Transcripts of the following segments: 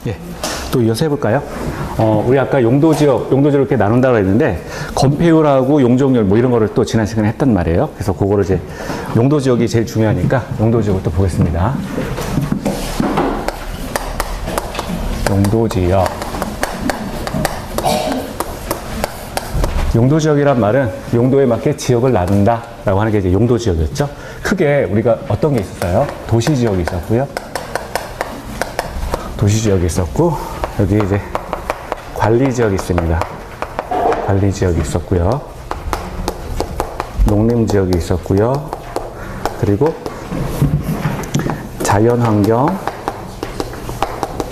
예, 또 이어서 해볼까요? 우리 아까 용도지역 이렇게 나눈다고 했는데, 건폐율하고 용적률 뭐 이런 거를 또 지난 시간에 했단 말이에요. 그래서 그거를 이제 용도지역이 제일 중요하니까 용도지역을 또 보겠습니다. 용도지역. 용도지역이란 말은 용도에 맞게 지역을 나눈다 라고 하는 게 이제 용도지역이었죠. 크게 우리가 어떤 게 있었어요? 도시지역이 있었고요. 도시지역이 있었고, 여기 이제 관리지역이 있습니다. 관리지역이 있었고요. 농림지역이 있었고요. 그리고 자연환경,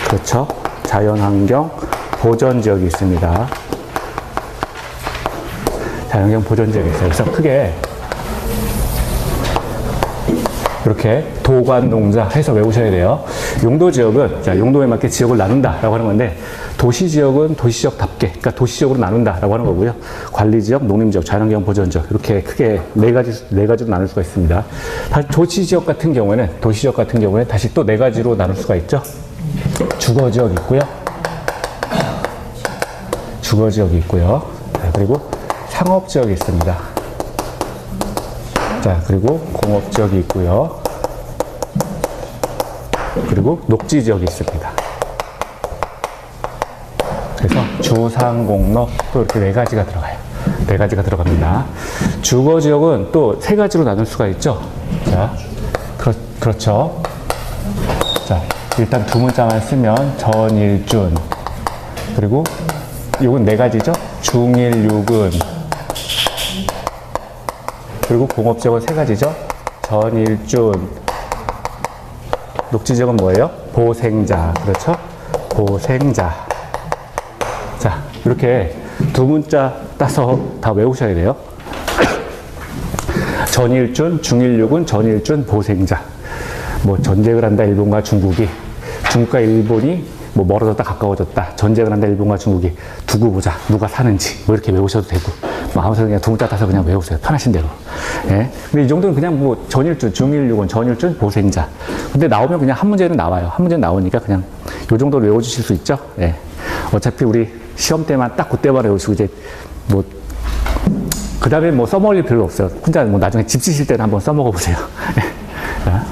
그렇죠. 자연환경 보전지역이 있습니다. 자연환경 보전지역이 있어요. 그래서 크게 이렇게 도관, 농자 해서 외우셔야 돼요. 용도지역은, 자, 용도에 맞게 지역을 나눈다라고 하는 건데, 도시지역은 도시지역답게, 그러니까 도시지역으로 나눈다라고 하는 거고요. 관리지역, 농림지역, 자연환경 보전지역, 이렇게 크게 네 가지로 나눌 수가 있습니다. 도시지역 같은 경우에는 다시 또 네 가지로 나눌 수가 있죠. 주거지역 있고요. 주거지역이 있고요. 자, 그리고 상업지역이 있습니다. 자, 그리고 공업지역이 있고요. 그리고 녹지지역이 있습니다. 그래서 주상공업 또 이렇게 네 가지가 들어가요. 네 가지가 들어갑니다. 주거지역은 또 세 가지로 나눌 수가 있죠. 자, 그렇죠. 자, 일단 두 문자만 쓰면 전일준. 그리고 이건 네 가지죠. 중일육은. 그리고 공업지역은 세 가지죠. 전일준. 녹지지역은 뭐예요? 보생자. 그렇죠? 보생자. 자, 이렇게 두 문자 따서 다 외우셔야 돼요. 전일준, 중일육은, 전일준, 보생자. 뭐 전쟁을 한다 일본과 중국이, 중국과 일본이 뭐 멀어졌다 가까워졌다, 전쟁을 한다 일본과 중국이, 두고 보자 누가 사는지 뭐 이렇게 외우셔도 되고, 뭐 아무튼 그냥 두 문자 따서 그냥 외우세요. 편하신 대로. 예. 근데 이 정도는 그냥 뭐 전일준, 중일육은, 전일준, 보생자. 근데 나오면 그냥 한 문제는 나와요. 한 문제는 나오니까 그냥 요 정도로 외워주실 수 있죠. 예. 어차피 우리 시험 때만 딱 그때만 외우시고 이제 뭐 그 다음에 뭐 써먹을 일 별로 없어요. 혼자 뭐 나중에 집 지실 때는 한번 써먹어 보세요. 자,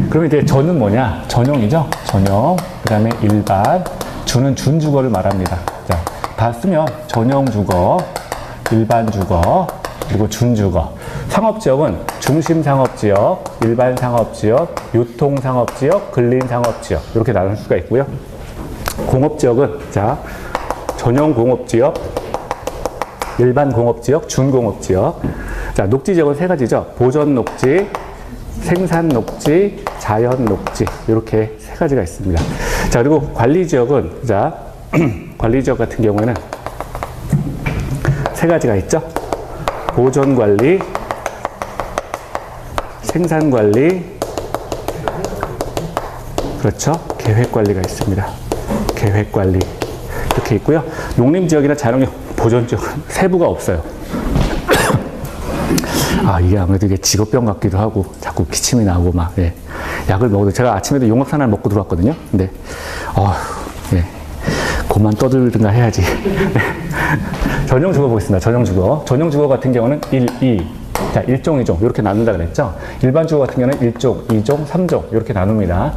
그러면 이제 전은 뭐냐? 전용이죠. 전용. 그 다음에 일반. 주는 준주거를 말합니다. 자, 다 쓰면 전용주거, 일반주거, 그리고 준주거. 상업지역은 중심상업지역, 일반상업지역, 유통상업지역, 근린상업지역 이렇게 나눌 수가 있고요. 공업지역은 자, 전용공업지역, 일반공업지역, 준공업지역. 자, 녹지지역은 세 가지죠. 보전녹지, 생산녹지, 자연녹지 이렇게 세 가지가 있습니다. 자, 그리고 관리지역은 자, 관리지역 같은 경우에는 세 가지가 있죠. 보존관리, 생산관리, 그렇죠. 계획관리가 있습니다. 계획관리 이렇게 있고요. 농림지역이나 자연환경 보존지역은 세부가 없어요. 아, 이게 아무래도 이게 직업병 같기도 하고 자꾸 기침이 나고 막, 예. 약을 먹어도 제가 아침에도 용액산화를 먹고 들어왔거든요. 근데 예. 그만 떠들든가 해야지. 전용주거 보겠습니다. 전용주거. 전용주거 같은 경우는 1, 2. 자, 1종, 2종 이렇게 나눈다 그랬죠. 일반주거 같은 경우는 1종, 2종, 3종 이렇게 나눕니다.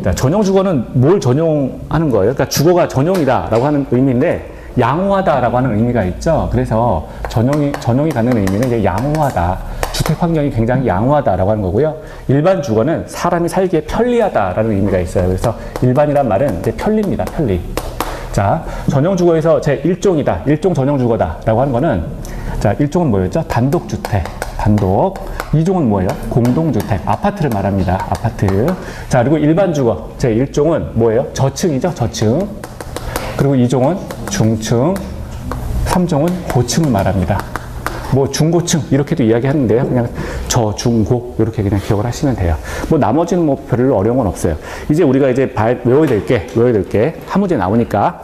자, 전용주거는 뭘 전용하는 거예요? 그러니까 주거가 전용이다라고 하는 의미인데 양호하다라고 하는 의미가 있죠. 그래서 전용이 갖는 의미는 이제 양호하다. 주택 환경이 굉장히 양호하다라고 하는 거고요. 일반 주거는 사람이 살기에 편리하다라는 의미가 있어요. 그래서 일반이란 말은 이제 편리입니다. 편리. 자, 전용주거에서 제 1종이다. 1종 전용주거다라고 하는 거는 자, 1종은 뭐였죠? 단독주택. 단독. 2종은 뭐예요? 공동주택. 아파트를 말합니다. 아파트. 자, 그리고 일반주거. 제 1종은 뭐예요? 저층이죠. 저층. 그리고 2종은 중층. 3종은 고층을 말합니다. 뭐 중고층 이렇게도 이야기하는데요. 그냥 저, 중, 고 이렇게 그냥 기억을 하시면 돼요. 뭐 나머지는 뭐 별로 어려운 건 없어요. 이제 우리가 이제 외워야 될 게 한 문제 나오니까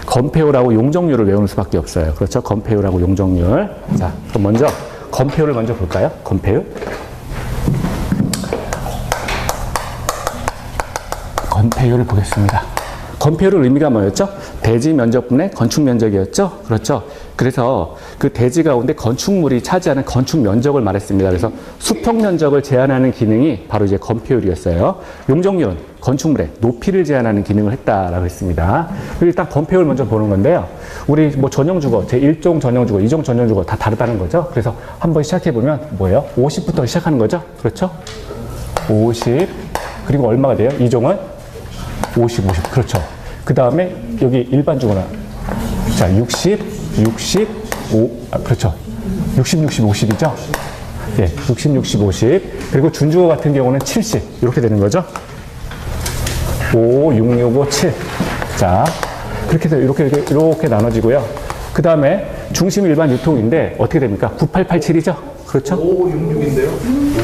건폐율하고 용적률을 외우는 수밖에 없어요. 그렇죠? 건폐율하고 용적률. 자, 그럼 먼저 건폐율을 먼저 볼까요? 건폐율. 건폐율을 보겠습니다. 건폐율의 의미가 뭐였죠? 대지 면적분의 건축 면적이었죠? 그렇죠? 그래서 그 대지 가운데 건축물이 차지하는 건축 면적을 말했습니다. 그래서 수평 면적을 제한하는 기능이 바로 이제 건폐율이었어요. 용적률은 건축물의 높이를 제한하는 기능을 했다라고 했습니다. 일단 건폐율 먼저 보는 건데요. 우리 뭐 전용주거, 제1종 전용주거, 2종 전용주거 다 다르다는 거죠. 그래서 한번 시작해보면 뭐예요? 50부터 시작하는 거죠. 그렇죠? 50. 그리고 얼마가 돼요? 2종은 50, 50. 그렇죠. 그 다음에 여기 일반 주거는 자, 60, 65, 그렇죠. 60, 60, 50이죠? 예, 60, 60, 50. 그리고 준주거 같은 경우는 70. 이렇게 되는 거죠. 5, 6, 6, 5, 7. 자, 그렇게 해서 이렇게 나눠지고요. 그 다음에 중심 일반 유통인데 어떻게 됩니까? 9887이죠? 그렇죠? 5, 6,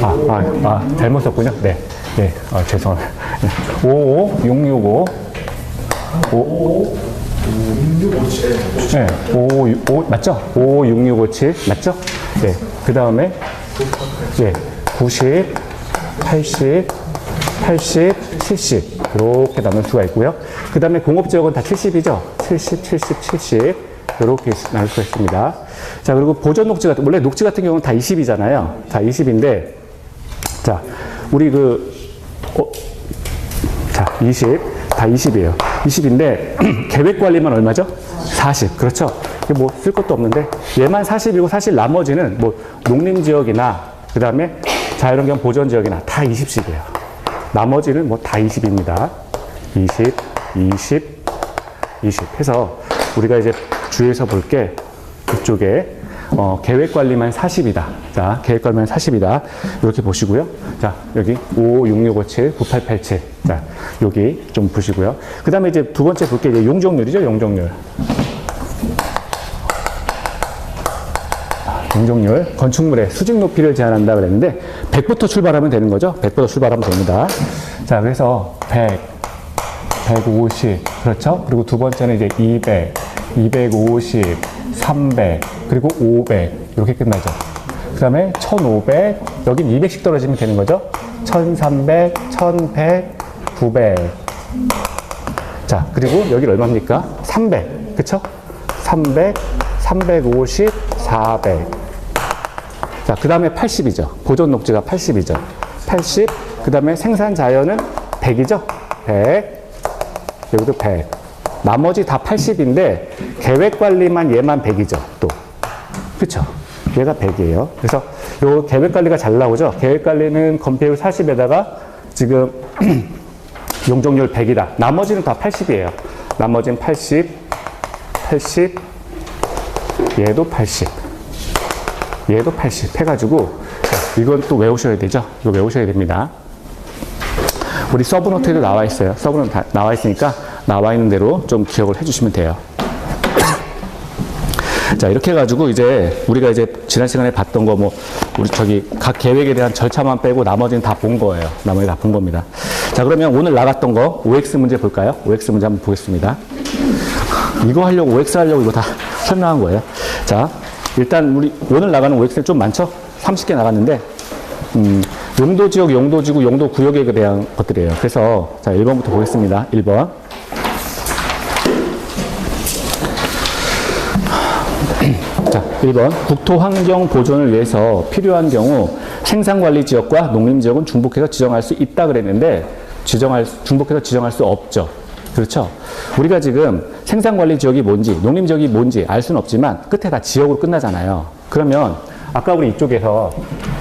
6인데요? 잘못 썼군요. 네. 네, 죄송합니다. 5, 6, 6, 5. 5, 6, 6, 5, 7. 네, 5, 5, 맞죠? 5, 6, 6, 5, 7. 맞죠? 네. 그 다음에, 예, 90, 80, 80, 70. 이렇게 나눌 수가 있고요. 그 다음에 공업지역은 다 70이죠? 70, 70, 70. 이렇게 나눌 수가 있습니다. 자, 그리고 보존 녹지 같은, 원래 녹지 같은 경우는 다 20이잖아요. 자, 20인데, 자, 우리 자, 20. 다 20이에요. 20인데, 계획 관리만 얼마죠? 40. 그렇죠? 뭐, 쓸 것도 없는데, 얘만 40이고, 사실 나머지는 뭐, 농림지역이나, 그 다음에 자연환경 보전지역이나 다 20씩이에요. 나머지는 뭐, 다 20입니다. 20, 20, 20 해서, 우리가 이제 주의해서 볼 게, 이쪽에, 계획관리만 40이다. 자, 계획관리만 40이다. 이렇게 보시고요. 자, 여기 5, 6, 6, 5, 7, 9, 8, 8, 7. 자, 여기 좀 보시고요. 그 다음에 이제 두 번째 볼 게 이제 용적률이죠, 용적률. 용적률. 건축물의 수직 높이를 제한한다 그랬는데, 100부터 출발하면 되는 거죠? 100부터 출발하면 됩니다. 자, 그래서 100, 150. 그렇죠? 그리고 두 번째는 이제 200, 250, 300, 그리고 500 이렇게 끝나죠. 그 다음에 1500, 여긴 200씩 떨어지면 되는 거죠. 1300, 1100, 900. 자, 그리고 여기 얼마입니까? 300, 그쵸? 300, 350, 400. 자, 그 다음에 80이죠. 보존 녹지가 80이죠. 80, 그 다음에 생산 자연은 100이죠. 100, 여기도 100. 나머지 다 80인데 계획 관리만 얘만 100이죠. 또. 그쵸? 얘가 100이에요. 그래서 요 계획 관리가 잘 나오죠. 계획 관리는 건폐율 40에다가 지금 용적률 100이다. 나머지는 다 80이에요. 나머지는 80, 80, 얘도 80, 얘도 80 해가지고 이건 또 외우셔야 되죠. 이거 외우셔야 됩니다. 우리 서브노트에도 나와 있어요. 서브노트 다 나와 있으니까 나와 있는 대로 좀 기억을 해주시면 돼요. 자, 이렇게 해가지고 이제 우리가 이제 지난 시간에 봤던 거 뭐 우리 저기 각 계획에 대한 절차만 빼고 나머지는 다 본 거예요. 나머지 다 본 겁니다. 자, 그러면 오늘 나갔던 거 OX 문제 볼까요? OX 문제 한번 보겠습니다. 이거 하려고 OX 하려고 이거 다 설명한 거예요. 자, 일단 우리 오늘 나가는 OX는 좀 많죠? 30개 나갔는데 용도지역, 용도지구, 용도구역에 대한 것들이에요. 그래서 자, 1번부터 보겠습니다. 1번. 자, 1번. 국토환경 보존을 위해서 필요한 경우 생산관리지역과 농림지역은 중복해서 지정할 수 있다 그랬는데 중복해서 지정할 수 없죠. 그렇죠? 우리가 지금 생산관리지역이 뭔지 농림지역이 뭔지 알 수는 없지만 끝에 다 지역으로 끝나잖아요. 그러면 아까 우리 이쪽에서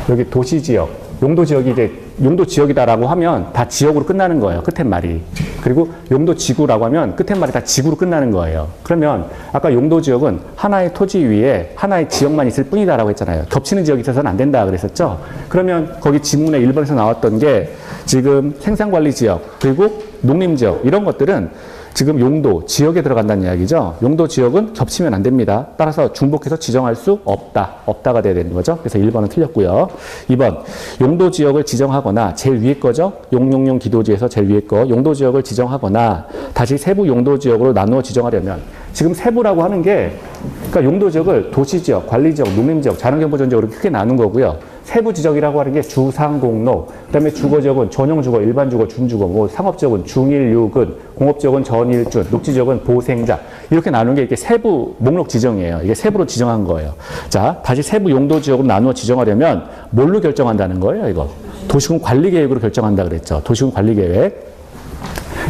여기 도시지역, 용도지역이 이제 용도지역이다라고 하면 다 지역으로 끝나는 거예요. 끝에 말이. 그리고 용도지구라고 하면 끝에 말이 다 지구로 끝나는 거예요. 그러면 아까 용도지역은 하나의 토지 위에 하나의 지역만 있을 뿐이다라고 했잖아요. 겹치는 지역이 있어서는 안 된다 그랬었죠. 그러면 거기 지문에 1번에서 나왔던 게 지금 생산관리지역 그리고 농림지역 이런 것들은 지금 용도, 지역에 들어간다는 이야기죠. 용도, 지역은 겹치면 안 됩니다. 따라서 중복해서 지정할 수 없다. 없다가 돼야 되는 거죠. 그래서 1번은 틀렸고요. 2번, 용도, 지역을 지정하거나 제일 위에 거죠. 용용용 기도지에서 제일 위에 거 용도, 지역을 지정하거나 다시 세부 용도, 지역으로 나누어 지정하려면 지금 세부라고 하는 게, 그러니까 용도지역을 도시지역, 관리지역, 농림지역, 자연경보전지역으로 크게 나눈 거고요. 세부지적이라고 하는 게 주상공로, 그 다음에 주거지역은 전용주거, 일반주거, 준주거, 뭐 상업지역은 중일, 유근, 공업지역은 전일준, 녹지지역은 보생자, 이렇게 나누는 게 이게 세부 목록 지정이에요. 이게 세부로 지정한 거예요. 자, 다시 세부 용도지역으로 나누어 지정하려면 뭘로 결정한다는 거예요, 이거? 도시군 관리계획으로 결정한다 그랬죠. 도시군 관리계획.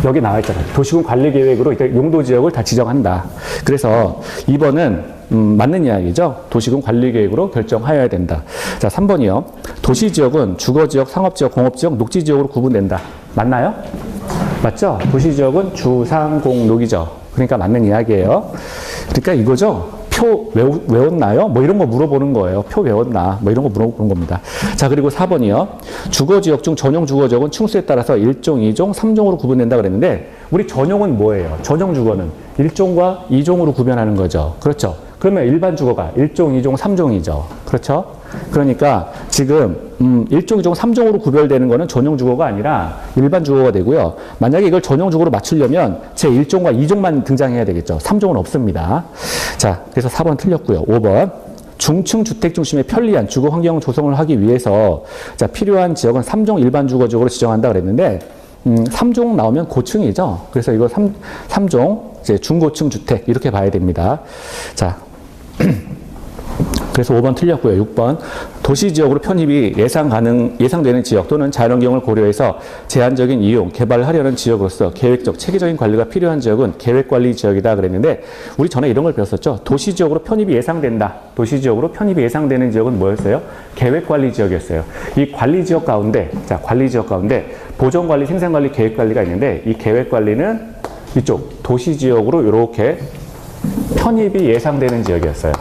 여기 나와 있잖아요. 도시군 관리계획으로 용도지역을 다 지정한다. 그래서 2번은 맞는 이야기죠. 도시군 관리계획으로 결정하여야 된다. 자, 3번이요. 도시지역은 주거지역, 상업지역, 공업지역, 녹지지역으로 구분된다. 맞나요? 맞죠? 도시지역은 주상공록이죠. 그러니까 맞는 이야기예요. 그러니까 이거죠. 표 외웠나요? 뭐 이런 거 물어보는 거예요. 표 외웠나? 뭐 이런 거 물어보는 겁니다. 자, 그리고 4번이요. 주거지역 중 전용 주거지역은 층수에 따라서 1종, 2종, 3종으로 구분된다 그랬는데 우리 전용은 뭐예요? 전용 주거는 1종과 2종으로 구별하는 거죠. 그렇죠? 그러면 일반 주거가 1종, 2종, 3종이죠. 그렇죠? 그러니까 지금 1종, 2종, 3종으로 구별되는 거는 전용 주거가 아니라 일반 주거가 되고요. 만약에 이걸 전용 주거로 맞추려면 제 1종과 2종만 등장해야 되겠죠. 3종은 없습니다. 자, 그래서 4번 틀렸고요. 5번. 중층 주택 중심의 편리한 주거 환경 조성을 하기 위해서 자, 필요한 지역은 3종 일반 주거지역으로 지정한다 그랬는데 3종 나오면 고층이죠. 그래서 이거 3종 이제 중고층 주택 이렇게 봐야 됩니다. 자, 그래서 5번 틀렸고요. 6번. 도시지역으로 편입이 예상되는 지역 또는 자연환경을 고려해서 제한적인 이용, 개발하려는 지역으로서 계획적, 체계적인 관리가 필요한 지역은 계획관리 지역이다 그랬는데 우리 전에 이런 걸 배웠었죠. 도시지역으로 편입이 예상된다. 도시지역으로 편입이 예상되는 지역은 뭐였어요? 계획관리 지역이었어요. 이 관리지역 가운데, 자, 관리지역 가운데 보존관리, 생산관리, 계획관리가 있는데 이 계획관리는 이쪽 도시지역으로 이렇게 편입이 예상되는 지역이었어요.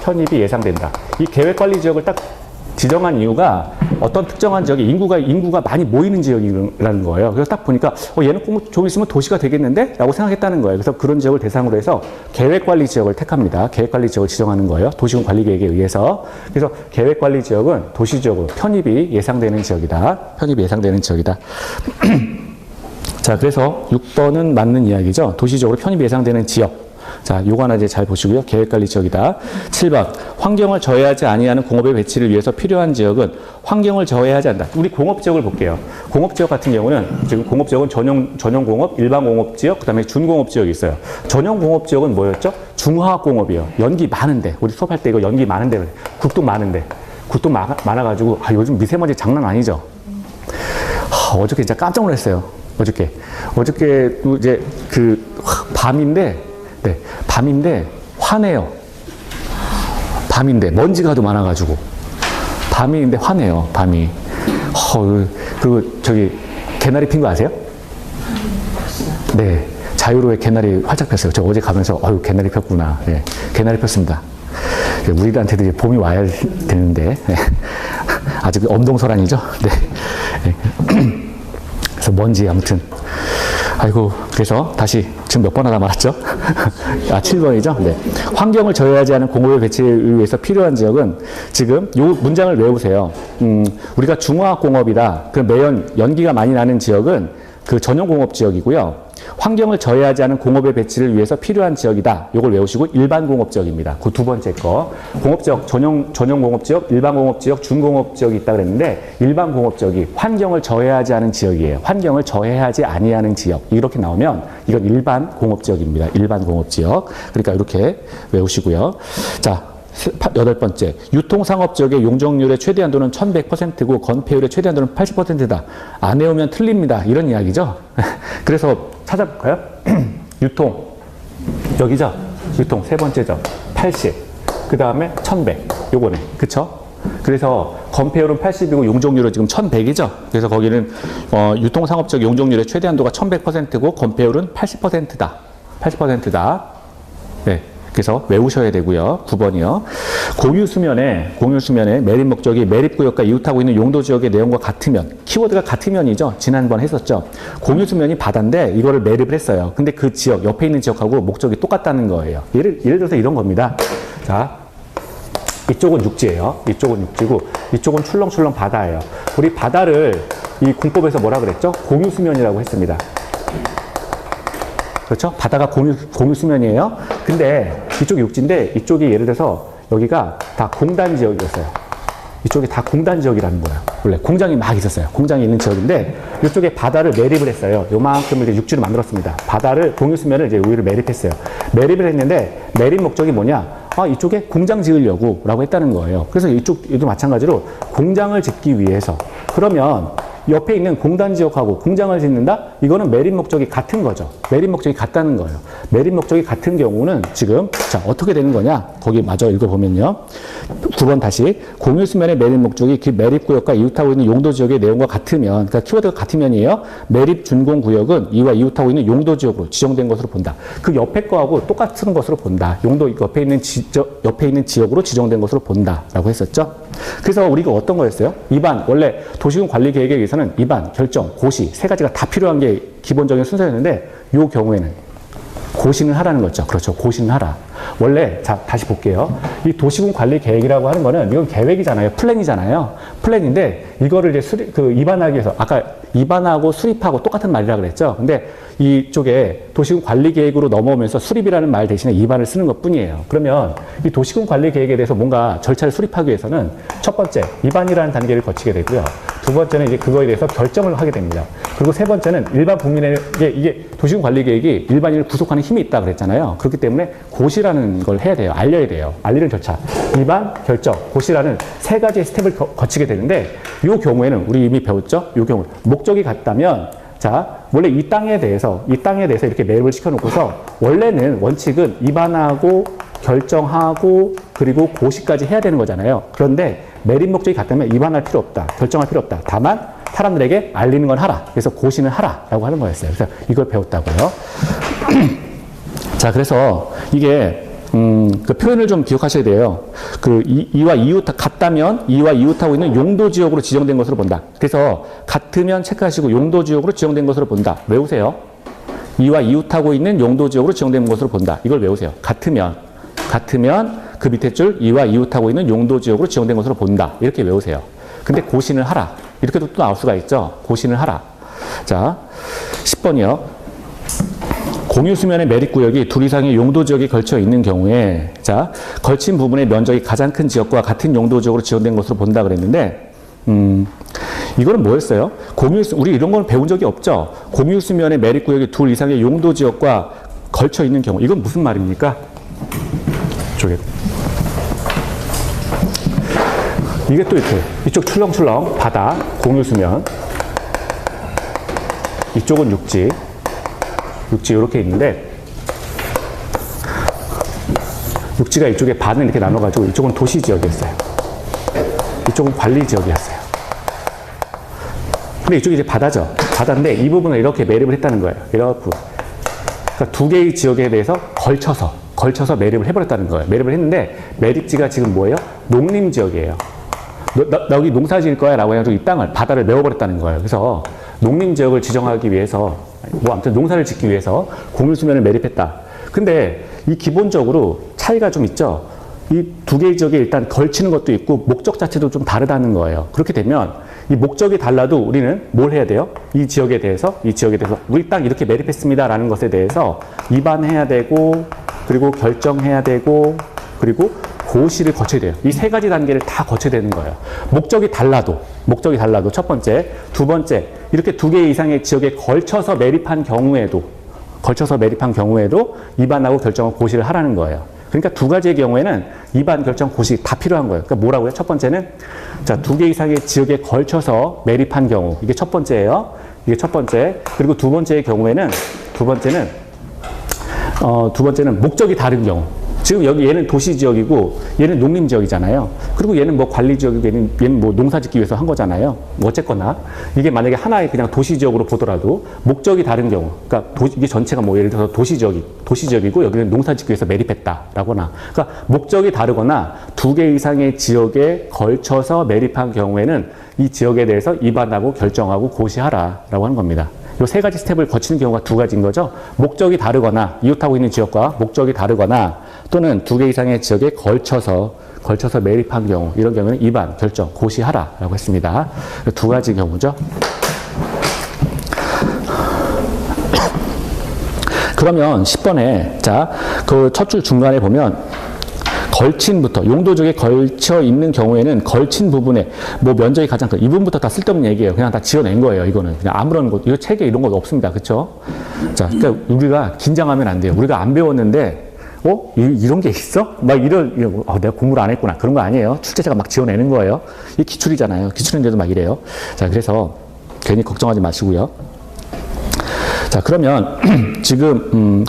편입이 예상된다. 이 계획관리 지역을 딱 지정한 이유가 어떤 특정한 지역에 인구가 많이 모이는 지역이라는 거예요. 그래서 딱 보니까 얘는 좀 있으면 도시가 되겠는데? 라고 생각했다는 거예요. 그래서 그런 지역을 대상으로 해서 계획관리 지역을 택합니다. 계획관리 지역을 지정하는 거예요. 도시군 관리계획에 의해서. 그래서 계획관리 지역은 도시지역으로 편입이 예상되는 지역이다. 편입이 예상되는 지역이다. 자, 그래서 6번은 맞는 이야기죠. 도시적으로 편입이 예상되는 지역. 자, 요거 하나 이제 잘 보시고요. 계획관리 지역이다. 7번. 환경을 저해하지 아니하는 공업의 배치를 위해서 필요한 지역은 환경을 저해하지 않는다. 우리 공업지역을 볼게요. 공업지역 같은 경우는 지금 공업지역은 전용 공업, 일반 공업지역, 그 다음에 준공업지역이 있어요. 전용 공업지역은 뭐였죠? 중화학공업이에요. 연기 많은데. 우리 수업할 때 이거 연기 많은데. 국도 많은데. 국도 많아가지고 요즘 미세먼지 장난 아니죠? 어저께 진짜 깜짝 놀랐어요. 어저께 이제 밤인데 화내요. 밤인데 먼지가 더 많아가지고 밤인데 화내요. 밤이. 그리고 저기 개나리 핀 거 아세요? 네, 자유로의 개나리 활짝 폈어요. 저 어제 가면서 개나리 폈구나. 네, 개나리 폈습니다. 우리들한테도 이제 봄이 와야 되는데 아직 엄동설한이죠. 네. 그래서 먼지 아무튼. 아이고, 그래서 다시 지금 몇 번 하다 말았죠? 7번이죠? 네. 환경을 저해하지 않은 공업의 배치를 위해서 필요한 지역은 지금 요 문장을 외우세요. 우리가 중화공업이다. 그 매연 연기가 많이 나는 지역은 그 전용공업 지역이고요. 환경을 저해하지 않은 공업의 배치를 위해서 필요한 지역이다. 요걸 외우시고 일반 공업 지역입니다. 그 두 번째 거. 공업지역, 전용 공업 지역, 일반 공업 지역, 준공업 지역이 있다 그랬는데 일반 공업 지역이 환경을 저해하지 않은 지역이에요. 환경을 저해하지 아니하는 지역. 이렇게 나오면 이건 일반 공업 지역입니다. 일반 공업 지역. 그러니까 이렇게 외우시고요. 자, 8번째. 유통상업지역의 용적률의 최대한도는 1100%고 건폐율의 최대한도는 80%다. 안 외우면 틀립니다. 이런 이야기죠. 그래서 찾아볼까요? 유통. 여기죠? 유통 세 번째죠. 80. 그 다음에 1100. 요거네. 그쵸? 그래서 건폐율은 80이고 용적률은 지금 1100이죠. 그래서 거기는 유통상업지역 용적률의 최대한도가 1100%고 건폐율은 80%다. 80%다. 네. 그래서 외우셔야 되고요. 9번이요. 공유수면에 매립 목적이 매립구역과 이웃하고 있는 용도지역의 내용과 같으면, 키워드가 같으면이죠. 지난번 했었죠. 공유수면이 바다인데 이거를 매립을 했어요. 근데 그 지역, 옆에 있는 지역하고 목적이 똑같다는 거예요. 예를 들어서 이런 겁니다. 자, 이쪽은 육지예요. 이쪽은 육지고 이쪽은 출렁출렁 바다예요. 우리 바다를 이 공법에서 뭐라 그랬죠? 공유수면이라고 했습니다. 그렇죠? 바다가 공유 수면이에요. 근데 이쪽이 육지인데 이쪽이 예를 들어서 여기가 다 공단 지역이었어요. 이쪽이 다 공단 지역이라는 거예요. 원래 공장이 막 있었어요. 공장이 있는 지역인데 이쪽에 바다를 매립을 했어요. 요만큼을 이제 육지로 만들었습니다. 바다를 공유 수면을 이제 우위로 매립했어요. 매립을 했는데 매립 목적이 뭐냐? 이쪽에 공장 지으려고라고 했다는 거예요. 그래서 이쪽도 마찬가지로 공장을 짓기 위해서 그러면 옆에 있는 공단 지역하고 공장을 짓는다? 이거는 매립 목적이 같은 거죠. 매립 목적이 같다는 거예요. 매립 목적이 같은 경우는 지금 자 어떻게 되는 거냐? 거기 마저 읽어보면요. 9번 다시 공유 수면의 매립 목적이 그 매립 구역과 이웃하고 있는 용도 지역의 내용과 같으면 그러니까 키워드가 같으면이에요. 매립 준공 구역은 이와 이웃하고 있는 용도 지역으로 지정된 것으로 본다. 그 옆에 거하고 똑같은 것으로 본다. 용도 옆에 있는 지역으로 지정된 것으로 본다라고 했었죠. 그래서 우리가 어떤 거였어요? 입안 원래 도시군 관리 계획에 의해서는 입안, 결정, 고시 세 가지가 다 필요한 게 기본적인 순서였는데 이 경우에는 고시는 하라는 거죠. 그렇죠. 고시는 하라. 원래 자 다시 볼게요. 이 도시군 관리 계획이라고 하는 거는 이건 계획이잖아요. 플랜이잖아요. 플랜인데 이거를 이제 입안하기 위해서 아까 입안하고 수립하고 똑같은 말이라 그랬죠. 근데 이쪽에 도시군 관리 계획으로 넘어오면서 수립이라는 말 대신에 입안을 쓰는 것 뿐이에요. 그러면 이 도시군 관리 계획에 대해서 뭔가 절차를 수립하기 위해서는 첫 번째 입안이라는 단계를 거치게 되고요. 두 번째는 이제 그거에 대해서 결정을 하게 됩니다. 그리고 세 번째는 일반 국민에게 이게 도시군 관리 계획이 일반인을 구속하는 힘이 있다 그랬잖아요. 그렇기 때문에 고시라는 걸 해야 돼요. 알려야 돼요. 알리는 절차. 입안, 결정, 고시라는 세 가지의 스텝을 거치게 되는데 이 경우에는 우리 이미 배웠죠? 이 경우 목적이 같다면 자 원래 이 땅에 대해서 이렇게 매립을 시켜놓고서 원래는 원칙은 입안하고 결정하고 그리고 고시까지 해야 되는 거잖아요. 그런데 매립 목적이 같다면 입안할 필요 없다. 결정할 필요 없다. 다만 사람들에게 알리는 건 하라. 그래서 고시는 하라라고 하는 거였어요. 그래서 이걸 배웠다고요. 자, 그래서 이게 그 표현을 좀 기억하셔야 돼요. 이와 이웃 같다면 이와 이웃하고 있는 용도 지역으로 지정된 것으로 본다. 그래서 같으면 체크하시고 용도 지역으로 지정된 것으로 본다. 외우세요. 이와 이웃하고 있는 용도 지역으로 지정된 것으로 본다. 이걸 외우세요. 같으면 그 밑에 줄 이와 이웃하고 있는 용도 지역으로 지정된 것으로 본다. 이렇게 외우세요. 근데 고시는 하라. 이렇게도 또 나올 수가 있죠. 고시는 하라. 자, 10번이요. 공유 수면의 매립 구역이 둘 이상의 용도 지역에 걸쳐 있는 경우에 자, 걸친 부분의 면적이 가장 큰 지역과 같은 용도 지역으로 지정된 것으로 본다 그랬는데 이거는 뭐였어요? 우리 이런 건 배운 적이 없죠. 공유 수면의 매립 구역이 둘 이상의 용도 지역과 걸쳐 있는 경우 이건 무슨 말입니까? 이게 또 이렇게 이쪽 출렁출렁 바다 공유 수면 이쪽은 육지 이렇게 있는데 육지가 이쪽에 반을 이렇게 나눠가지고 이쪽은 도시 지역이었어요. 이쪽은 관리 지역이었어요. 근데 이쪽이 이제 바다죠. 바다인데 이 부분을 이렇게 매립을 했다는 거예요. 이렇게. 그러니까 두 개의 지역에 대해서 걸쳐서 매립을 해버렸다는 거예요. 매립을 했는데 매립지가 지금 뭐예요? 농림 지역이에요. 나 여기 농사 지을 거야 라고 해가지고 이 땅을 바다를 메워버렸다는 거예요. 그래서 농림 지역을 지정하기 위해서 아무튼 농사를 짓기 위해서 공유 수면을 매립했다. 근데 이 기본적으로 차이가 좀 있죠. 이 두 개의 지역에 일단 걸치는 것도 있고 목적 자체도 좀 다르다는 거예요. 그렇게 되면 이 목적이 달라도 우리는 뭘 해야 돼요? 이 지역에 대해서 우리 땅 이렇게 매립했습니다 라는 것에 대해서 입안해야 되고 그리고 결정해야 되고 그리고 고시를 거쳐야 돼요. 이 세 가지 단계를 다 거쳐야 되는 거예요. 목적이 달라도 첫 번째, 두 번째 이렇게 두 개 이상의 지역에 걸쳐서 매립한 경우에도 입안하고 결정하고 고시를 하라는 거예요. 그러니까 두 가지의 경우에는 입안, 결정, 고시 다 필요한 거예요. 그러니까 뭐라고요? 첫 번째는 자, 두 개 이상의 지역에 걸쳐서 매립한 경우 이게 첫 번째예요. 이게 첫 번째. 그리고 두 번째의 경우에는 두 번째는 목적이 다른 경우. 지금 여기 얘는 도시 지역이고 얘는 농림 지역이잖아요. 그리고 얘는 뭐 관리 지역이고 얘는 뭐 농사 짓기 위해서 한 거잖아요. 뭐 어쨌거나 이게 만약에 하나의 그냥 도시 지역으로 보더라도 목적이 다른 경우, 그러니까 이게 전체가 뭐 예를 들어서 도시 지역이고 여기는 농사 짓기 위해서 매립했다라거나, 그러니까 목적이 다르거나 두 개 이상의 지역에 걸쳐서 매립한 경우에는 이 지역에 대해서 입안하고 결정하고 고시하라라고 하는 겁니다. 이 세 가지 스텝을 거치는 경우가 두 가지인 거죠. 목적이 다르거나 이웃하고 있는 지역과 목적이 다르거나 또는 두 개 이상의 지역에 걸쳐서 매립한 경우, 이런 경우는 입안, 결정, 고시하라라고 했습니다. 두 가지 경우죠. 그러면 10번에 자, 그 첫 줄 중간에 보면 걸친부터 용도 지역에 걸쳐 있는 경우에는 걸친 부분에 뭐 면적이 가장 큰 이 부분부터 다 쓸데없는 얘기예요. 그냥 다 지어낸 거예요. 이거는 그냥 아무런 것 이거 책에 이런 것 없습니다. 그렇죠? 자, 그러니까 우리가 긴장하면 안 돼요. 우리가 안 배웠는데 이런 게 있어? 막 내가 공부를 안 했구나. 그런 거 아니에요. 출제자가 막 지어내는 거예요. 이게 기출이잖아요. 기출인데도 막 이래요. 자, 그래서 괜히 걱정하지 마시고요. 자, 그러면 지금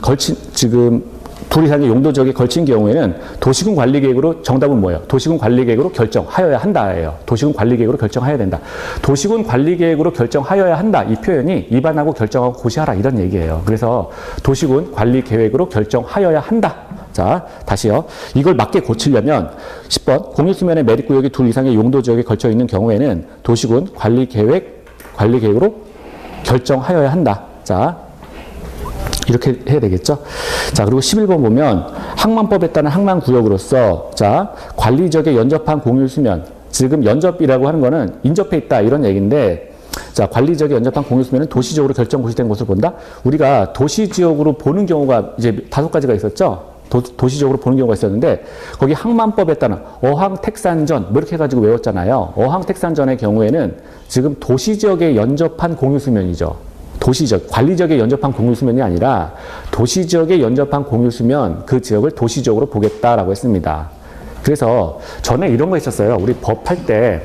둘 이상의 용도 지역에 걸친 경우에는 도시군 관리 계획으로 정답은 뭐예요? 도시군 관리 계획으로 결정하여야 한다예요. 도시군 관리 계획으로 결정하여야 된다. 도시군 관리 계획으로 결정하여야 한다. 이 표현이 입안하고 결정하고 고시하라 이런 얘기예요. 그래서 도시군 관리 계획으로 결정하여야 한다. 자, 다시요. 이걸 맞게 고치려면 10번 공유수면의 매립구역이 둘 이상의 용도 지역에 걸쳐 있는 경우에는 도시군 관리 계획으로 결정하여야 한다. 자, 이렇게 해야 되겠죠. 자, 그리고 11번 보면 항만법에 따른 항만구역으로서 자, 관리지역에 연접한 공유수면 지금 연접이라고 하는 거는 인접해 있다 이런 얘기인데 자, 관리지역에 연접한 공유수면은 도시지역으로 결정 고시된 곳을 본다. 우리가 도시지역으로 보는 경우가 이제 5가지가 있었죠. 도시적으로 보는 경우가 있었는데 거기 항만법에 따른 어항택산전 뭐 이렇게 해가지고 외웠잖아요. 어항택산전의 경우에는 지금 도시지역에 연접한 공유수면이죠. 도시적, 관리지역에 연접한 공유수면이 아니라 도시지역에 연접한 공유수면 그 지역을 도시적으로 보겠다라고 했습니다. 그래서 전에 이런 거 있었어요. 우리 법할 때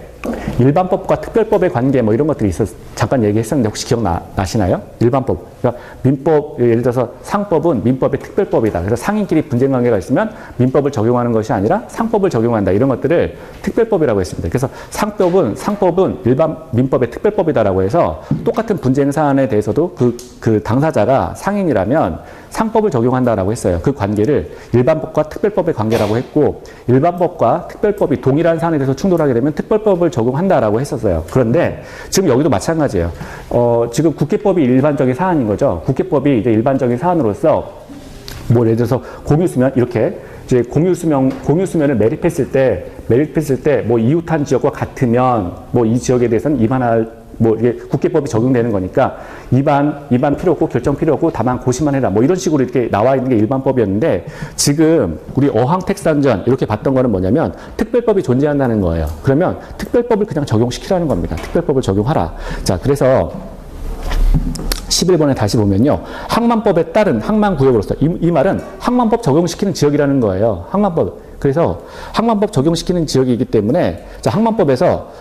일반법과 특별법의 관계 뭐 이런 것들이 잠깐 얘기했었는데 혹시 기억나시나요? 일반법. 그러니까 민법, 예를 들어서 상법은 민법의 특별법이다. 그래서 상인끼리 분쟁 관계가 있으면 민법을 적용하는 것이 아니라 상법을 적용한다. 이런 것들을 특별법이라고 했습니다. 그래서 상법은 일반 민법의 특별법이다라고 해서 똑같은 분쟁 사안에 대해서도 그 당사자가 상인이라면 상법을 적용한다라고 했어요. 그 관계를 일반법과 특별법의 관계라고 했고 일반법과 특별법이 동일한 사안에 대해서 충돌하게 되면 특별법을 적용한다라고 했었어요. 그런데 지금 여기도 마찬가지예요. 지금 국회법이 일반적인 사안인 거죠. 국회법이 이제 일반적인 사안으로서 뭐 예를 들어서 공유수면 이렇게 이제 공유수면을 매립했을 때 뭐 이웃한 지역과 같으면 뭐 이 지역에 대해서는 뭐 이게 국회법이 적용되는 거니까 위반 필요 없고 결정 필요 없고 다만 고시만 해라 뭐 이런 식으로 이렇게 나와 있는 게 일반법이었는데 지금 우리 어항택산전 이렇게 봤던 거는 뭐냐면 특별법이 존재한다는 거예요. 그러면 특별법을 그냥 적용시키라는 겁니다. 특별법을 적용하라. 자, 그래서 11번에 다시 보면요. 항만법에 따른 항만구역으로서 이 말은 항만법 적용시키는 지역이라는 거예요. 항만법. 그래서 항만법 적용시키는 지역이기 때문에 자, 항만법에서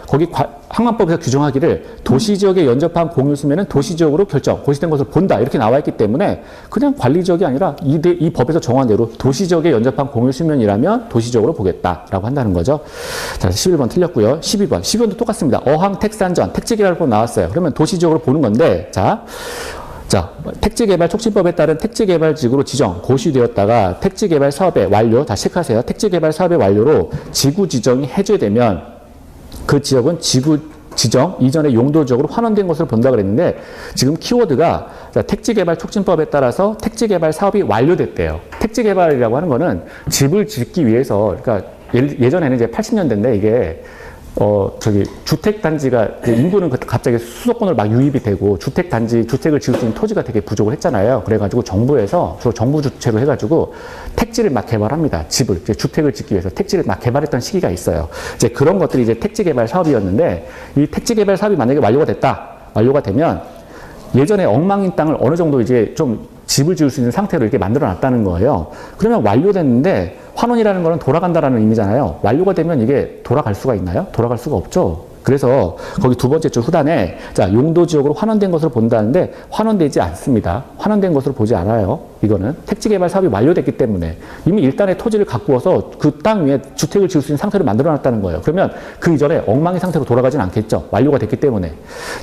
규정하기를 도시지역에 연접한 공유수면은 도시지역으로 고시된 것을 본다 이렇게 나와 있기 때문에 그냥 관리지역이 아니라 이 법에서 정한 대로 도시지역에 연접한 공유수면이라면 도시지역으로 보겠다라고 한다는 거죠. 자, 11번 틀렸고요. 12번도 똑같습니다. 어항택산전 택지개발법 나왔어요. 그러면 도시지역으로 보는 건데 자, 택지개발 촉진법에 따른 택지개발지구로 지정, 고시되었다가 택지개발 사업의 완료, 다 체크하세요. 택지개발 사업의 완료로 지구 지정이 해제되면 그 지역은 지구 지정 이전의 용도적으로 환원된 것으로 본다 그랬는데 지금 키워드가 택지개발 촉진법에 따라서 택지개발 사업이 완료됐대요. 택지개발이라고 하는 거는 집을 짓기 위해서 그러니까 예전에는 이제 80년대인데 이게 주택단지가, 인구는 갑자기 수도권으로 막 유입이 되고, 주택을 지을 수 있는 토지가 되게 부족을 했잖아요. 그래가지고 정부에서, 주로 정부 주체로 해가지고, 택지를 막 개발합니다. 주택을 짓기 위해서 택지를 막 개발했던 시기가 있어요. 이제 그런 것들이 이제 택지개발 사업이었는데, 이 택지개발 사업이 만약에 완료가 되면, 예전에 엉망인 땅을 어느 정도 이제 좀 집을 지을 수 있는 상태로 이렇게 만들어 놨다는 거예요. 그러면 완료됐는데 환원이라는 거는 돌아간다라는 의미잖아요. 완료가 되면 이게 돌아갈 수가 있나요? 돌아갈 수가 없죠. 그래서 거기 두 번째 줄 후단에 자, 용도 지역으로 환원된 것으로 본다는데 환원되지 않습니다. 환원된 것으로 보지 않아요. 이거는 택지개발 사업이 완료됐기 때문에 이미 일단의 토지를 가꾸어서 그 땅 위에 주택을 지을 수 있는 상태로 만들어 놨다는 거예요. 그러면 그 이전에 엉망인 상태로 돌아가진 않겠죠. 완료가 됐기 때문에.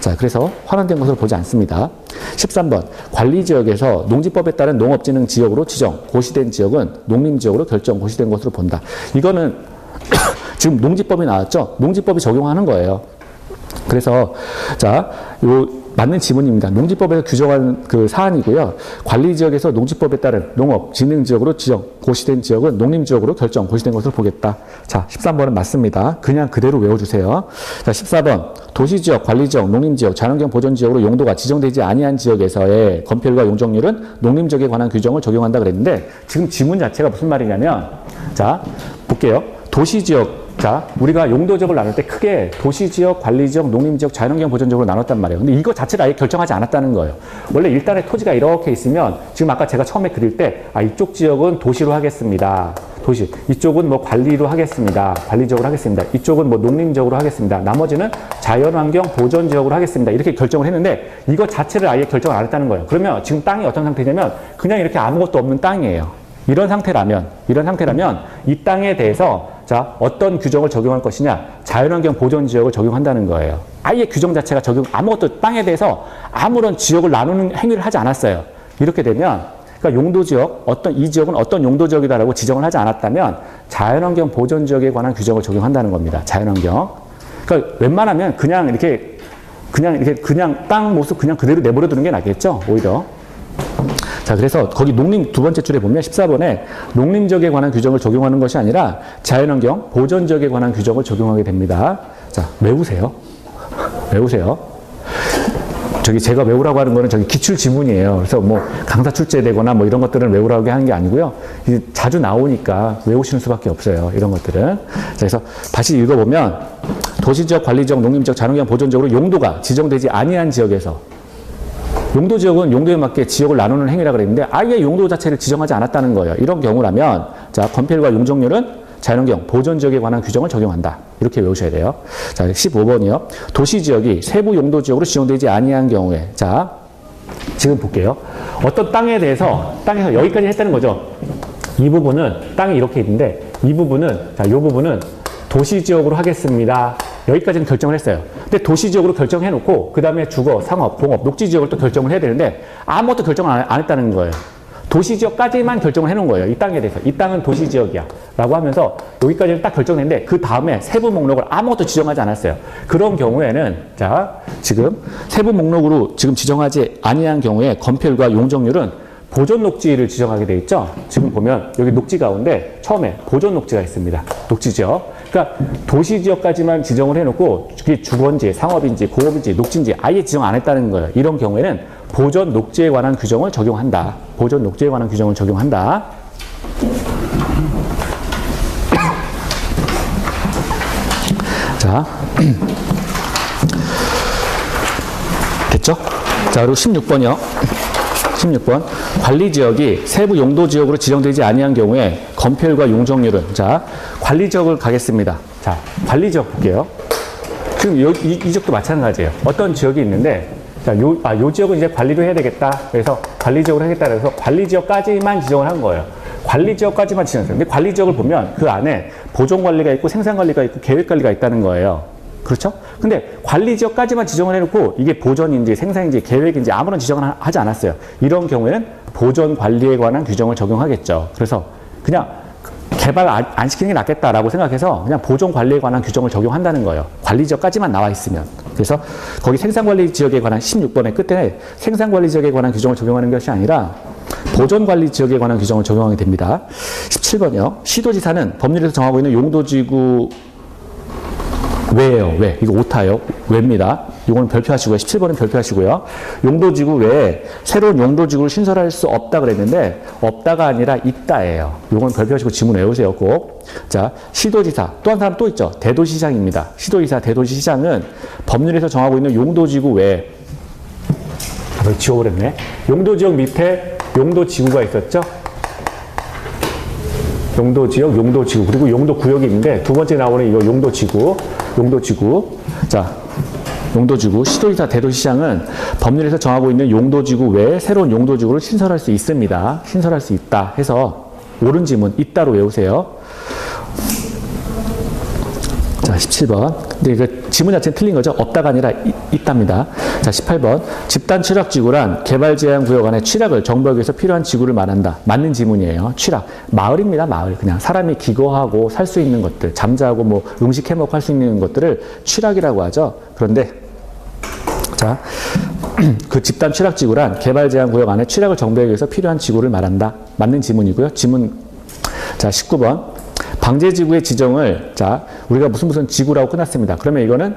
자, 그래서 환원된 것으로 보지 않습니다. 13번 관리지역에서 농지법에 따른 농업진흥 지역으로 지정, 고시된 지역은 농림지역으로 결정, 고시된 것으로 본다. 이거는 지금 농지법이 나왔죠. 농지법이 적용하는 거예요. 그래서 자, 맞는 지문입니다. 농지법에서 규정한 그 사안이고요. 관리지역에서 농지법에 따른 농업, 진흥지역으로 지정, 고시된 지역은 농림지역으로 결정, 고시된 것을 보겠다. 자, 13번은 맞습니다. 그냥 그대로 외워주세요. 자, 14번. 도시지역, 관리지역, 농림지역, 자연환경 보전지역으로 용도가 지정되지 아니한 지역에서의 건폐율과 용적률은 농림지역에 관한 규정을 적용한다 그랬는데 지금 지문 자체가 무슨 말이냐면 자, 볼게요. 도시지역, 자, 우리가 용도지역을 나눌 때 크게 도시지역, 관리지역, 농림지역, 자연환경 보전지역으로 나눴단 말이에요. 근데 이거 자체를 아예 결정하지 않았다는 거예요. 원래 일단의 토지가 이렇게 있으면 지금 아까 제가 처음에 그릴 때 이쪽 지역은 도시로 하겠습니다. 도시. 이쪽은 뭐 관리로 하겠습니다. 관리지역으로 하겠습니다. 이쪽은 뭐 농림지역으로 하겠습니다. 나머지는 자연환경 보전지역으로 하겠습니다. 이렇게 결정을 했는데 이거 자체를 아예 결정을 안 했다는 거예요. 그러면 지금 땅이 어떤 상태냐면 그냥 이렇게 아무것도 없는 땅이에요. 이런 상태라면 이 땅에 대해서 자, 어떤 규정을 적용할 것이냐? 자연환경 보전지역을 적용한다는 거예요. 아예 규정 자체가 아무것도 땅에 대해서 아무런 지역을 나누는 행위를 하지 않았어요. 이렇게 되면 그러니까 용도지역, 이 지역은 어떤 용도지역이다라고 지정을 하지 않았다면 자연환경 보전지역에 관한 규정을 적용한다는 겁니다. 자연환경. 그러니까 웬만하면 그냥 땅 모습 그냥 그대로 내버려 두는 게 낫겠죠? 오히려. 자, 그래서 거기 농림 두 번째 줄에 보면 14번에 농림지역에 관한 규정을 적용하는 것이 아니라 자연환경 보전지역에 관한 규정을 적용하게 됩니다. 자, 외우세요. 외우세요. 제가 외우라고 하는 거는 기출 지문이에요. 그래서 뭐 강사 출제되거나 뭐 이런 것들은 외우라고 하는 게 아니고요. 자주 나오니까 외우시는 수밖에 없어요. 이런 것들은. 자, 그래서 다시 읽어보면 도시지역, 관리지역, 농림지역, 자연환경 보전지역으로 용도가 지정되지 아니한 지역에서 용도지역은 용도에 맞게 지역을 나누는 행위라 그랬는데 아예 용도 자체를 지정하지 않았다는 거예요. 이런 경우라면 자, 건폐율과 용적률은 자연환경 보전지역에 관한 규정을 적용한다. 이렇게 외우셔야 돼요. 자, 15번이요. 도시지역이 세부 용도지역으로 지정되지 아니한 경우에 자, 지금 볼게요. 어떤 땅에서 여기까지 했다는 거죠. 이 부분은 땅이 이렇게 있는데 이 부분은 이 부분은 도시지역으로 하겠습니다. 여기까지는 결정을 했어요. 근데 도시지역으로 결정해놓고 그 다음에 주거, 상업, 공업, 녹지지역을 또 결정을 해야 되는데 아무것도 결정을 안 했다는 거예요. 도시지역까지만 결정을 해놓은 거예요. 이 땅에 대해서. 이 땅은 도시지역이야. 라고 하면서 여기까지는 딱 결정했는데 그 다음에 세부 목록을 아무것도 지정하지 않았어요. 그런 경우에는 자, 지금 세부 목록으로 지금 지정하지 아니한 경우에 건폐율과 용적률은 보존 녹지를 지정하게 돼 있죠. 지금 보면 여기 녹지 가운데 처음에 보존 녹지가 있습니다. 녹지지역. 그러니까 도시지역까지만 지정을 해놓고 그게 주거인지 상업인지 공업인지 녹지인지 아예 지정 안 했다는 거예요. 이런 경우에는 보존 녹지에 관한 규정을 적용한다. 보존 녹지에 관한 규정을 적용한다. 자, 됐죠? 자, 그리고 16번이요. 16번. 관리지역이 세부 용도지역으로 지정되지 아니한 경우에 건폐율과 용적률은 자, 관리지역을 가겠습니다. 자, 관리지역 볼게요. 지금 이 지역도 마찬가지예요. 어떤 지역이 있는데 자, 요 지역은 이제 관리를 해야 되겠다. 그래서 관리지역으로 하겠다. 그래서 관리지역까지만 지정을 한 거예요. 관리지역까지만 지정했어요. 근데 관리지역을 보면 그 안에 보존관리가 있고 생산관리가 있고 계획관리가 있다는 거예요. 그렇죠? 근데 관리지역까지만 지정을 해놓고 이게 보전인지 생산인지 계획인지 아무런 지정을 하지 않았어요. 이런 경우에는 보전관리에 관한 규정을 적용하겠죠. 그래서 그냥 개발 안 시키는 게 낫겠다라고 생각해서 그냥 보존관리에 관한 규정을 적용한다는 거예요. 관리지역까지만 나와 있으면. 그래서 거기 생산관리지역에 관한 16번의 끝에 생산관리지역에 관한 규정을 적용하는 것이 아니라 보존관리지역에 관한 규정을 적용하게 됩니다. 17번이요. 시도지사는 법률에서 정하고 있는 용도지구 외예요. 외. 이거 오타예요. 외입니다. 이거는 별표하시고요. 17번은 별표하시고요. 용도지구 외에 새로운 용도지구를 신설할 수 없다 그랬는데 없다가 아니라 있다예요. 이건 별표하시고 지문 외우세요. 꼭. 자, 시도지사. 또 한 사람 또 있죠. 대도시장입니다. 시도지사, 대도시장은 법률에서 정하고 있는 용도지구 외에 지워버렸네. 용도지역 밑에 용도지구가 있었죠. 용도지역, 용도지구, 그리고 용도구역이 있는데 두 번째 나오는 이거 용도지구. 자, 용도지구. 시도지사, 대도시장은 법률에서 정하고 있는 용도지구 외에 새로운 용도지구를 신설할 수 있습니다. 신설할 수 있다 해서 옳은 지문 있다로 외우세요. 자, 17번. 근데 그 지문 자체는 틀린 거죠. 없다가 아니라 있답니다. 자, 18번. 집단 취락지구란 개발 제한 구역 안에 취락을 정부하기 위해서 필요한 지구를 말한다. 맞는 지문이에요. 취락. 마을입니다. 마을. 그냥 사람이 기거하고 살 수 있는 것들, 잠자고 뭐 음식 해먹고 할 수 있는 것들을 취락이라고 하죠. 그런데 자, 그 집단 취락지구란 개발 제한 구역 안에 취락을 정비하기 위해서 필요한 지구를 말한다. 맞는 지문이고요. 지문, 자, 19번. 방제지구의 지정을, 자, 우리가 무슨 지구라고 끝났습니다. 그러면 이거는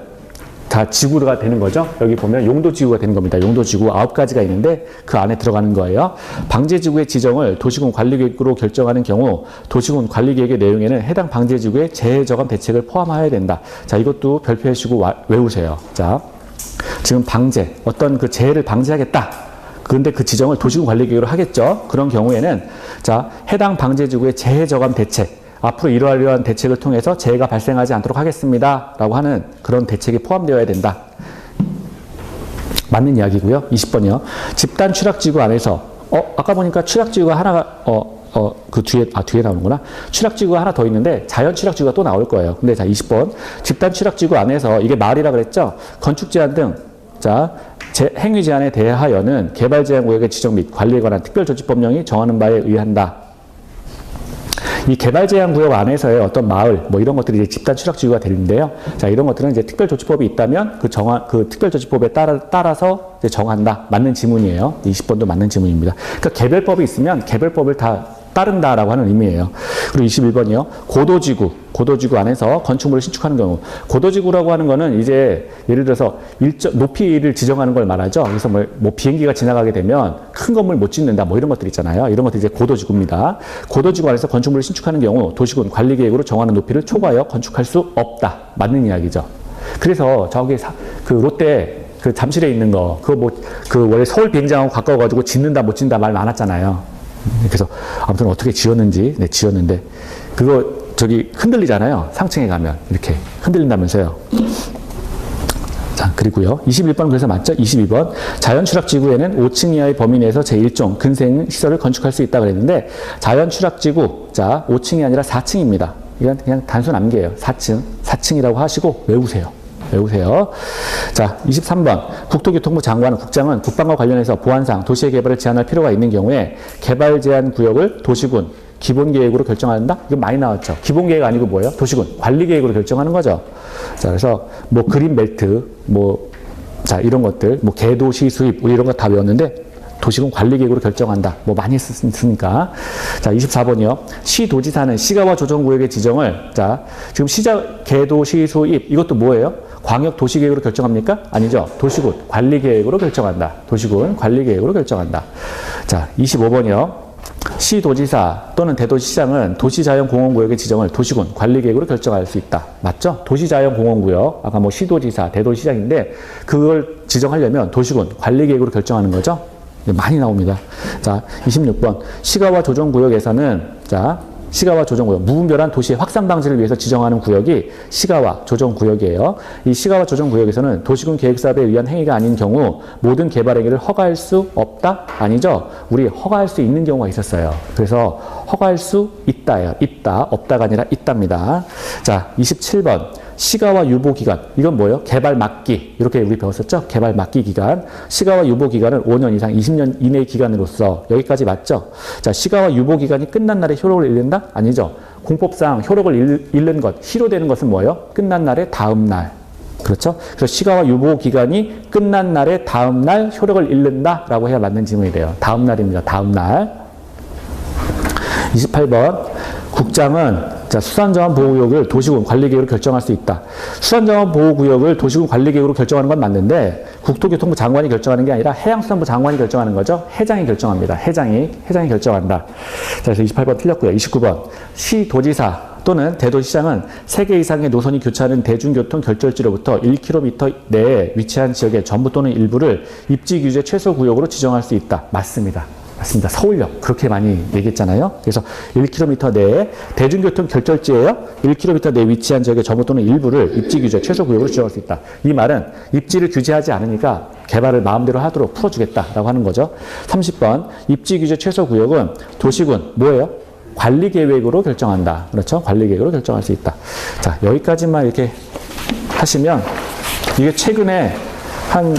다 지구가 되는 거죠. 여기 보면 용도지구가 되는 겁니다. 용도지구 9가지가 있는데 그 안에 들어가는 거예요. 방제지구의 지정을 도시군 관리계획으로 결정하는 경우 도시군 관리계획의 내용에는 해당 방제지구의 재해저감 대책을 포함하여야 된다. 자, 이것도 별표해 주고 외우세요. 자, 지금 방제, 어떤 그 재해를 방지하겠다. 그런데 그 지정을 도시군 관리계획으로 하겠죠. 그런 경우에는 자, 해당 방제지구의 재해저감 대책, 앞으로 이러한 대책을 통해서 재해가 발생하지 않도록 하겠습니다. 라고 하는 그런 대책이 포함되어야 된다. 맞는 이야기고요. 20번이요. 집단 취락지구 안에서 아까 보니까 취락지구가 하나가 그 뒤에 나오는구나. 취락지구가 하나 더 있는데 자연 취락지구가 또 나올 거예요. 근데 자, 20번. 집단 취락지구 안에서 이게 말이라 그랬죠. 건축 제한 등 자, 행위 제한에 대하여는 개발 제한 구역의 지정 및 관리에 관한 특별조치법령이 정하는 바에 의한다. 이 개발 제한 구역 안에서의 어떤 마을, 뭐 이런 것들이 이제 집단 취락지구가 되는데요. 자, 이런 것들은 이제 특별조치법이 있다면 그 특별조치법에 따라서 이제 정한다. 맞는 지문이에요. 20번도 맞는 지문입니다. 그러니까 개별법이 있으면 개별법을 다 따른다라고 하는 의미예요. 그리고 21번이요. 고도지구 안에서 건축물을 신축하는 경우. 고도지구라고 하는 거는 이제 예를 들어서 높이를 지정하는 걸 말하죠. 그래서 뭐 비행기가 지나가게 되면 큰 건물 못 짓는다. 뭐 이런 것들 있잖아요. 이런 것들이 이제 고도지구입니다. 고도지구 안에서 건축물을 신축하는 경우 도시군 관리계획으로 정하는 높이를 초과하여 건축할 수 없다. 맞는 이야기죠. 그래서 저기 그 롯데 그 잠실에 있는 거, 그 원래 서울 비행장하고 가까워가지고 짓는다 못 짓는다 말 많았잖아요. 그래서 아무튼 어떻게 지었는지, 네, 지었는데 그거 저기 흔들리잖아요. 상층에 가면 이렇게 흔들린다면서요. 자, 그리고요. 21번 그래서 맞죠? 22번. 자연 취락지구에는 5층 이하의 범위 내에서 제1종 근생 시설을 건축할 수 있다 그랬는데 자연 취락지구, 자, 5층이 아니라 4층입니다. 이건 그냥 단순 암기예요. 4층이라고 하시고 외우세요. 자, 23번. 국토교통부 장관은 국장은 국방과 관련해서 보안상 도시의 개발을 제한할 필요가 있는 경우에 개발 제한 구역을 도시군 기본계획으로 결정한다? 이거 많이 나왔죠. 기본계획 아니고 뭐예요? 도시군 관리계획으로 결정하는 거죠. 자, 그래서 뭐 그린벨트, 자, 이런 것들, 개도시 수입, 우리 이런 거 다 외웠는데 도시군 관리계획으로 결정한다. 뭐 많이 했으니까. 자, 24번이요. 시도지사는 시가와 조정구역의 지정을, 자, 지금 개도시 수입, 이것도 뭐예요? 광역도시계획으로 결정합니까? 아니죠. 도시군 관리계획으로 결정한다. 도시군 관리계획으로 결정한다. 자, 25번이요. 시도지사 또는 대도시장은 도시자연공원구역의 지정을 도시군 관리계획으로 결정할 수 있다. 맞죠? 도시자연공원구역, 아까 시도지사, 대도시장인데 그걸 지정하려면 도시군 관리계획으로 결정하는 거죠. 많이 나옵니다. 자, 26번. 시가와 조정구역에서는, 자, 시가와 조정구역, 무분별한 도시의 확산 방지를 위해서 지정하는 구역이 시가와 조정구역이에요. 이 시가와 조정구역에서는 도시군 계획사업에 의한 행위가 아닌 경우 모든 개발 행위를 허가할 수 없다? 아니죠. 우리 허가할 수 있는 경우가 있었어요. 그래서 허가할 수 있다예요. 있다, 없다가 아니라 있답니다. 자, 27번. 시가와 유보 기간. 이건 뭐예요? 개발 막기. 이렇게 우리 배웠었죠? 개발 막기 기간. 시가와 유보 기간은 5년 이상 20년 이내의 기간으로서 여기까지 맞죠? 자, 시가와 유보 기간이 끝난 날에 효력을 잃는다? 아니죠. 공법상 효력을 잃는 것, 실효되는 것은 뭐예요? 끝난 날의 다음 날. 그렇죠? 그래서 시가와 유보 기간이 끝난 날의 다음 날 효력을 잃는다라고 해야 맞는 지문이 돼요. 다음 날입니다. 다음 날. 28번. 국장은 자, 수산자원 보호구역을 도시군 관리계획으로 결정할 수 있다. 수산자원 보호구역을 도시군 관리계획으로 결정하는 건 맞는데 국토교통부 장관이 결정하는 게 아니라 해양수산부 장관이 결정하는 거죠. 해장이 결정합니다. 해장이 결정한다. 자, 그래서 28번 틀렸고요. 29번. 시도지사 또는 대도시장은 3개 이상의 노선이 교차하는 대중교통 결절지로부터 1km 내에 위치한 지역의 전부 또는 일부를 입지규제 최소구역으로 지정할 수 있다. 맞습니다. 서울역 그렇게 많이 얘기했잖아요. 그래서 1km 내에 대중교통 결절지예요. 1km 내에 위치한 지역의 전부 또는 일부를 입지규제 최소구역으로 지정할 수 있다. 이 말은 입지를 규제하지 않으니까 개발을 마음대로 하도록 풀어주겠다라고 하는 거죠. 30번 입지규제 최소구역은 도시군 뭐예요? 관리계획으로 결정한다. 그렇죠? 관리계획으로 결정할 수 있다. 자, 여기까지만 이렇게 하시면 이게 최근에 한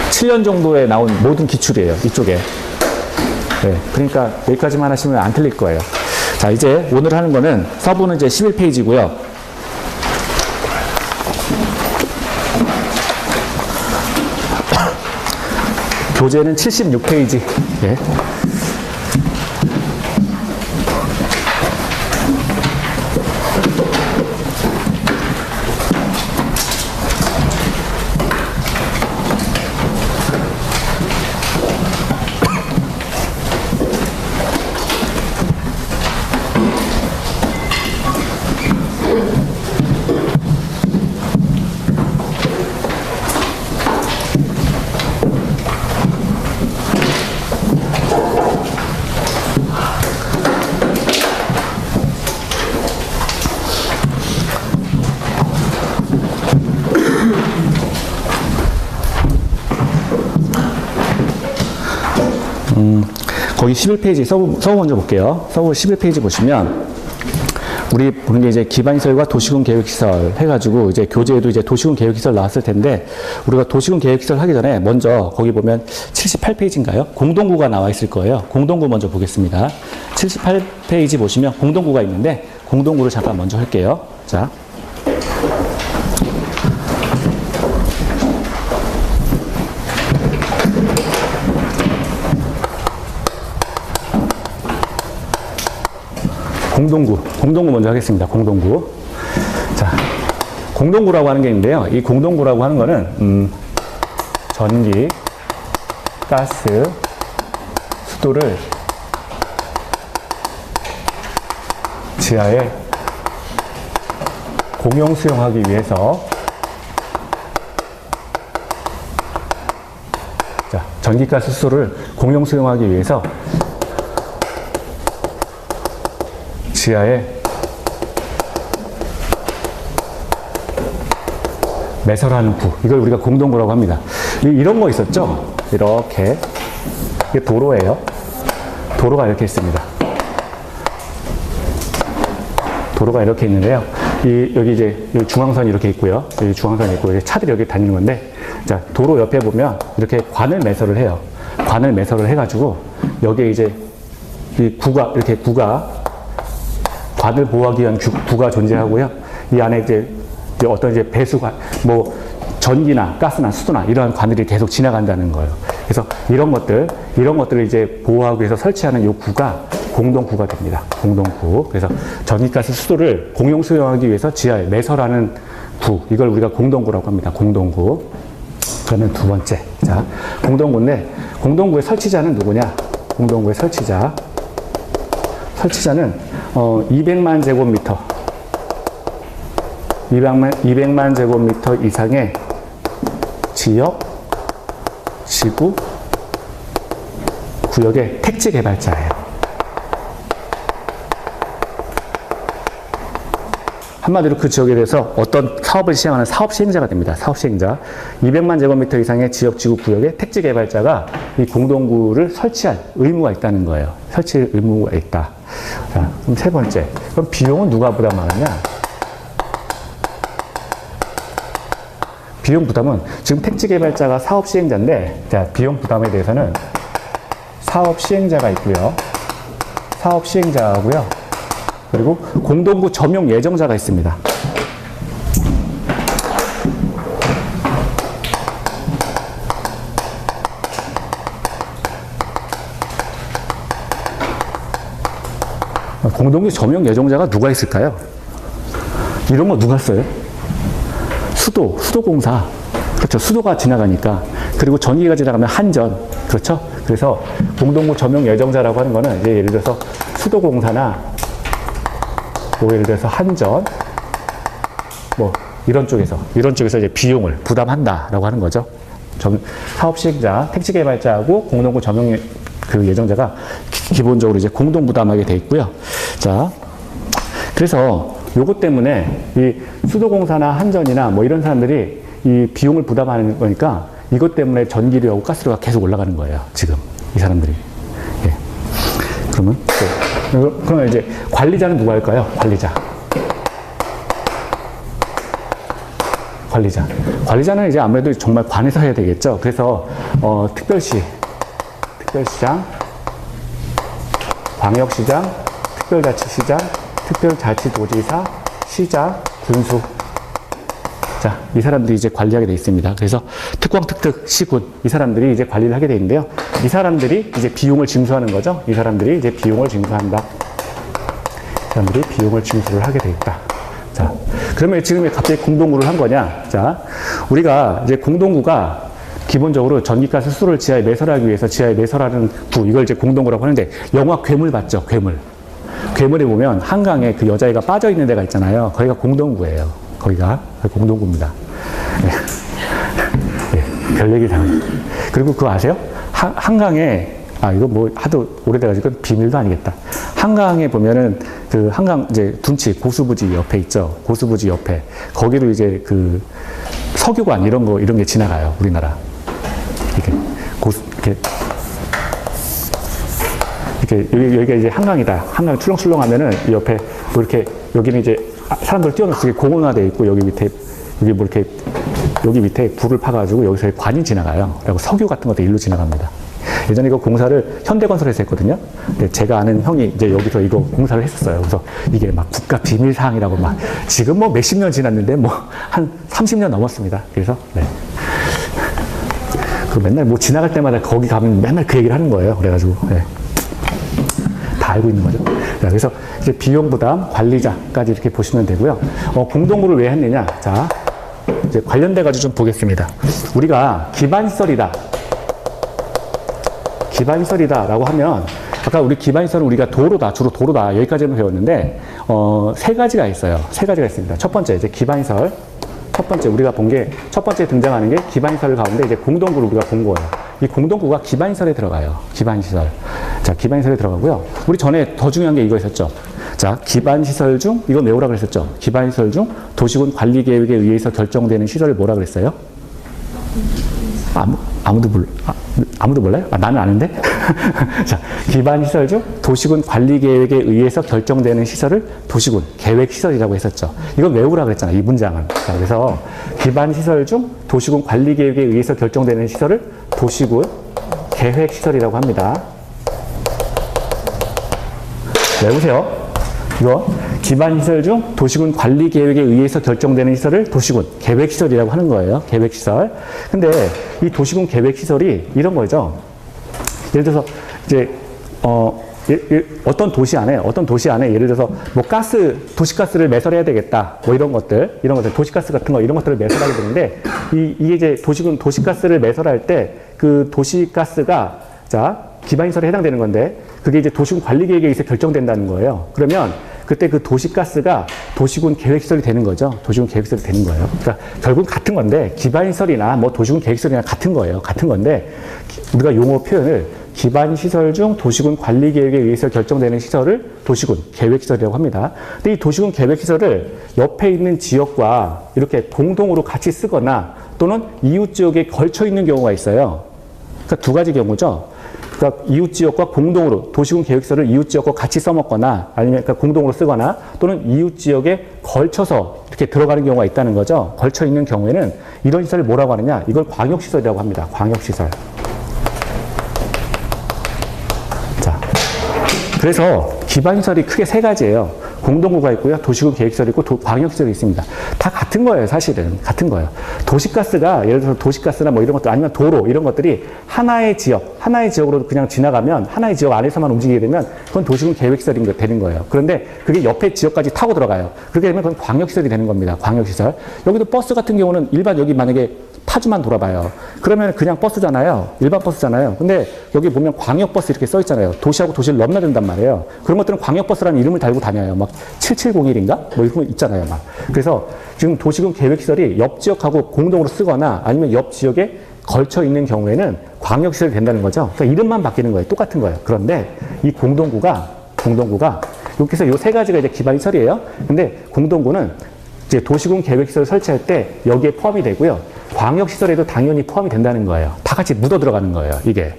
7년 정도에 나온 모든 기출이에요. 이쪽에. 네, 그러니까 여기까지만 하시면 안 틀릴 거예요. 자, 이제 오늘 하는 거는 서부는 이제 11페이지고요. 교재는 76페이지. 예. 거기 11페이지 서브 먼저 볼게요. 서브 11페이지 보시면 우리 보는 게 이제 기반시설과 도시군 계획시설 해가지고 이제 교재에도 이제 도시군 계획시설 나왔을 텐데 우리가 도시군 계획시설 하기 전에 먼저 거기 보면 78페이지인가요? 공동구가 나와 있을 거예요. 공동구 먼저 보겠습니다. 78페이지 보시면 공동구가 있는데 공동구를 잠깐 먼저 할게요. 자. 공동구 먼저 하겠습니다. 공동구. 자, 공동구라고 하는 게 있는데요. 이 공동구라고 하는 거는, 전기, 가스, 수도를 지하에 공용 수용하기 위해서, 자, 전기, 가스, 수도를 공용 수용하기 위해서 지하에 매설하는 부, 이걸 우리가 공동구라고 합니다. 이런 거 있었죠? 이렇게. 이게 도로예요. 도로가 이렇게 있습니다. 도로가 이렇게 있는데요. 여기 이제 여기 중앙선이 이렇게 있고요. 여기 중앙선이 있고, 이제 차들이 여기 다니는 건데, 자, 도로 옆에 보면 이렇게 관을 매설을 해요. 관을 매설을 해가지고, 여기에 이제 이 구가, 이렇게 관을 보호하기 위한 구가 존재하고요. 이 안에 이제 어떤 이제 배수관, 뭐 전기나 가스나 수도나 이러한 관들이 계속 지나간다는 거예요. 그래서 이런 것들을 이제 보호하기 위해서 설치하는 이 구가 공동구가 됩니다. 공동구. 그래서 전기, 가스, 수도를 공용 수용하기 위해서 지하에 매설하는 구, 이걸 우리가 공동구라고 합니다. 공동구. 그러면 두 번째, 자, 공동구인데 공동구의 설치자는 누구냐? 공동구의 설치자는 200만 제곱미터 200만 제곱미터 이상의 지역, 지구, 구역의 택지 개발자예요. 한마디로 그 지역에 대해서 어떤 사업을 시행하는 사업 시행자가 됩니다. 사업 시행자. 200만 제곱미터 이상의 지역, 지구, 구역의 택지 개발자가 이 공동구를 설치할 의무가 있다는 거예요. 설치 의무가 있다. 자, 그럼 세 번째. 그럼 비용은 누가 부담하느냐? 비용 부담은 지금 택지 개발자가 사업 시행자인데, 자, 비용 부담에 대해서는 사업 시행자가 있고요. 사업 시행자하고요. 그리고 공동구 점용 예정자가 있습니다. 공동구 점용 예정자가 누가 있을까요? 이런 거 누가 써요? 수도공사. 그렇죠. 수도가 지나가니까. 그리고 전기가 지나가면 한전. 그렇죠. 그래서 공동구 점용 예정자라고 하는 거는 이제 예를 들어서 수도공사나 뭐 예를 들어서 한전, 뭐 이런 쪽에서 이제 비용을 부담한다라고 하는 거죠. 사업 시행자, 택지 개발자하고 공동구 점용 그 예정자가 기본적으로 이제 공동 부담하게 돼 있고요. 자, 그래서 요것 때문에 이 수도공사나 한전이나 뭐 이런 사람들이 이 비용을 부담하는 거니까 이것 때문에 전기료하고 가스료가 계속 올라가는 거예요. 지금 이 사람들이. 예. 그러면 이제 관리자는 누가 할까요? 관리자는 이제 아무래도 정말 관에서 해야 되겠죠. 그래서 특별시장, 광역시장, 특별자치시장, 특별자치도지사, 시장, 군수. 자, 자, 이 사람들이 이제 관리하게 돼 있습니다. 그래서 특광, 특특, 시군 이 사람들이 이제 관리를 하게 돼 있는데요. 이 사람들이 이제 비용을 징수하는 거죠. 이 사람들이 이제 비용을 징수한다. 이 사람들이 비용을 징수를 하게 돼 있다. 자, 그러면 지금 왜 갑자기 공동구를 한 거냐? 자, 우리가 이제 공동구가 기본적으로 전기가스 수로를 지하에 매설하기 위해서 지하에 매설하는 구, 이걸 이제 공동구라고 하는데, 영화 괴물 봤죠? 괴물. 괴물에 보면 한강에 그 여자애가 빠져 있는 데가 있잖아요. 거기가 공동구예요. 거기가 공동구입니다. 네. 네, 별 얘기 다. 그리고 그거 아세요? 한강에, 이거 뭐 하도 오래돼가지고 비밀도 아니겠다. 한강에 보면은 그 한강 이제 둔치 고수부지 옆에 있죠. 고수부지 옆에. 거기로 이제 그 석유관 이런 게 지나가요. 우리나라. 여기가 이제 한강이다. 한강 출렁출렁 하면은 이 옆에 뭐 이렇게, 여기는 이제 사람들 뛰어놀수 있게 공원화되어 있고, 여기 밑에 여기 밑에 불을 파가지고 여기서 관이 지나가요. 그리고 석유 같은 것도 일로 지나갑니다. 예전에 이거 공사를 현대건설에서 했거든요. 근데 제가 아는 형이 이제 여기서 이거 공사를 했었어요. 그래서 이게 막 국가 비밀사항이라고 막, 지금 뭐 몇십 년 지났는데 뭐 한 30년 넘었습니다. 그래서, 네. 그 맨날 뭐 지나갈 때마다 거기 가면 맨날 그 얘기를 하는 거예요. 그래가지고, 네. 다 알고 있는 거죠. 자, 그래서 이제 비용 부담, 관리자까지 이렇게 보시면 되고요. 공동구를 왜 했느냐? 자, 이제 관련돼가지고 좀 보겠습니다. 우리가 기반시설이다. 기반시설이다라고 하면, 아까 우리 기반시설은 우리가 도로다, 주로 도로다, 여기까지만 배웠는데, 세 가지가 있어요. 세 가지가 있습니다. 첫 번째, 이제 기반시설. 첫 번째, 우리가 본 게, 첫 번째 등장하는 게 기반시설 가운데 이제 공동구를 우리가 본 거예요. 이 공동구가 기반시설에 들어가요. 기반시설. 자, 기반시설에 들어가고요. 우리 전에 더 중요한 게 이거 있었죠. 자, 기반시설 중, 이거 외우라 그랬었죠. 기반시설 중 도시군 관리계획에 의해서 결정되는 시설을 뭐라 그랬어요? 아무도 몰라요? 나는 아는데? 자, 기반시설 중 도시군 관리계획에 의해서 결정되는 시설을 도시군 계획시설이라고 했었죠. 이건 외우라 그랬잖아요. 이 문장은. 자, 그래서 기반시설 중 도시군 관리계획에 의해서 결정되는 시설을 도시군 계획시설이라고 합니다. 외우세요. 이거 기반시설 중 도시군 관리계획에 의해서 결정되는 시설을 도시군 계획시설이라고 하는 거예요. 계획시설. 근데 이 도시군 계획시설이 이런 거죠. 예를 들어서 이제 어떤 도시 안에 예를 들어서 뭐 도시가스를 매설해야 되겠다. 뭐 이런 것들 도시가스 같은 거 이런 것들을 매설하게 되는데, 이게 이제 도시가스를 매설할 때 그 도시가스가, 자, 기반시설에 해당되는 건데, 그게 이제 도시군 관리계획에 의해서 결정된다는 거예요. 그러면 그때 그 도시가스가 도시군 계획시설이 되는 거죠. 도시군 계획시설이 되는 거예요. 그러니까 결국 같은 건데, 기반시설이나 뭐 도시군 계획시설이나 같은 거예요. 같은 건데, 우리가 용어 표현을 기반시설 중 도시군 관리계획에 의해서 결정되는 시설을 도시군 계획시설이라고 합니다. 근데 이 도시군 계획시설을 옆에 있는 지역과 이렇게 공동으로 같이 쓰거나 또는 이웃 지역에 걸쳐 있는 경우가 있어요. 그러니까 두 가지 경우죠. 그러니까 이웃 지역과 공동으로 도시군 계획서를 이웃 지역과 같이 써먹거나, 아니면 그러니까 공동으로 쓰거나, 또는 이웃 지역에 걸쳐서 이렇게 들어가는 경우가 있다는 거죠. 걸쳐 있는 경우에는 이런 시설을 뭐라고 하느냐? 이걸 광역시설이라고 합니다. 광역시설. 자, 그래서 기반시설이 크게 세 가지예요. 공동구가 있고요, 도시군 계획시설이 있고 광역시설이 있습니다. 다 같은 거예요. 사실은 같은 거예요. 도시가스가, 예를 들어서 도시가스나 뭐 이런 것들, 아니면 도로 이런 것들이 하나의 지역으로 그냥 지나가면, 하나의 지역 안에서만 움직이게 되면 그건 도시군 계획시설이 되는 거예요. 그런데 그게 옆에 지역까지 타고 들어가요. 그렇게 되면 그건 광역시설이 되는 겁니다. 광역시설. 여기도 버스 같은 경우는 일반, 여기 만약에 파주만 돌아봐요. 그러면 그냥 버스잖아요. 일반 버스잖아요. 근데 여기 보면 광역버스 이렇게 써 있잖아요. 도시하고 도시를 넘나든단 말이에요. 그런 것들은 광역버스라는 이름을 달고 다녀요. 막 7701인가? 뭐 이런 거 있잖아요. 막. 그래서 지금 도시군 계획시설이 옆 지역하고 공동으로 쓰거나 아니면 옆 지역에 걸쳐 있는 경우에는 광역시설이 된다는 거죠. 그러니까 이름만 바뀌는 거예요. 똑같은 거예요. 그런데 이 공동구가 여기서 이 세 가지가 이제 기반시설이에요. 근데 공동구는 이제 도시군 계획시설 설치할 때 여기에 포함이 되고요. 광역시설에도 당연히 포함이 된다는 거예요. 다 같이 묻어 들어가는 거예요, 이게.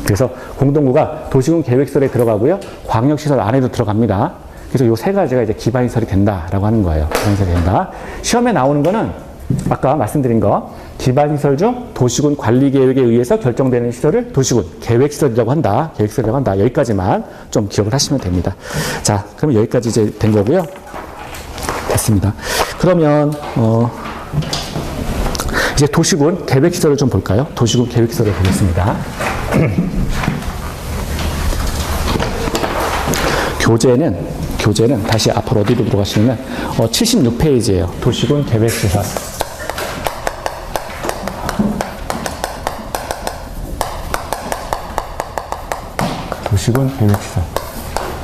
그래서 공동구가 도시군 계획시설에 들어가고요. 광역시설 안에도 들어갑니다. 그래서 이 세 가지가 이제 기반시설이 된다라고 하는 거예요. 기반시설이 된다. 시험에 나오는 거는 아까 말씀드린 거, 기반시설 중 도시군 관리계획에 의해서 결정되는 시설을 도시군 계획시설이라고 한다. 계획시설이라고 한다. 여기까지만 좀 기억을 하시면 됩니다. 자, 그럼 여기까지 이제 된 거고요. 됐습니다. 그러면, 이제 도시군 계획시설을 좀 볼까요? 도시군 계획시설을 보겠습니다. 교재는 다시 앞으로 어디로 들어가시면 76페이지예요. 도시군 계획시설. 도시군 계획시설.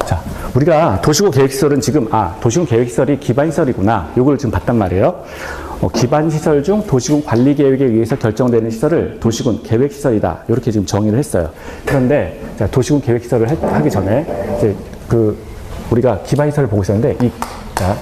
자, 우리가 도시군 계획시설은 지금 도시군 계획시설이 기반시설이구나. 요걸 지금 봤단 말이에요. 기반시설 중 도시군 관리계획에 의해서 결정되는 시설을 도시군 계획시설이다. 이렇게 지금 정의를 했어요. 그런데 자, 도시군 계획시설을 하기 전에 이제 우리가 기반시설을 보고 있었는데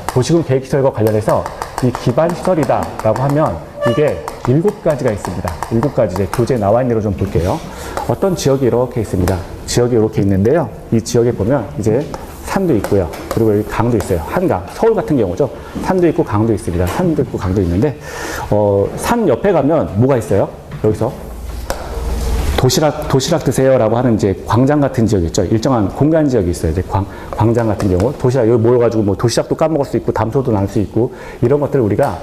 도시군 계획시설과 관련해서 이 기반시설이다라고 하면 이게 7가지가 있습니다. 7가지 이제 교재에 나와 있는 대로 좀 볼게요. 어떤 지역이 이렇게 있습니다. 지역이 이렇게 있는데요. 이 지역에 보면 이제 산도 있고요. 그리고 여기 강도 있어요. 한강. 서울 같은 경우죠. 산도 있고 강도 있습니다. 산도 있고 강도 있는데 산 옆에 가면 뭐가 있어요? 여기서 도시락 드세요라고 하는 이제 광장 같은 지역이 있죠. 일정한 공간 지역이 있어요. 이제 광장 같은 경우 도시락 여기 모여가지고 뭐 도시락도 까먹을 수 있고 담소도 날 수 있고 이런 것들을 우리가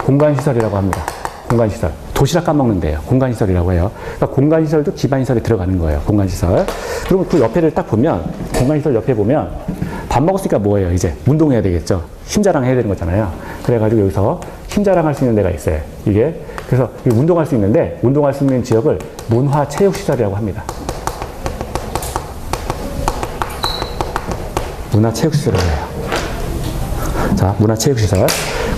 공간시설이라고 합니다. 공간시설. 도시락 까먹는 데요. 공간시설이라고 해요. 그러니까 공간시설도 기반시설에 들어가는 거예요. 공간시설. 그리고 그 옆에를 딱 보면 공간시설 옆에 보면 밥 먹었으니까 뭐예요? 이제 운동해야 되겠죠. 힘자랑 해야 되는 거잖아요. 그래가지고 여기서 힘자랑할 수 있는 데가 있어요. 이게 그래서 운동할 수 있는데 운동할 수 있는 지역을 문화체육시설이라고 합니다. 문화체육시설이라고 해요. 자, 문화체육시설.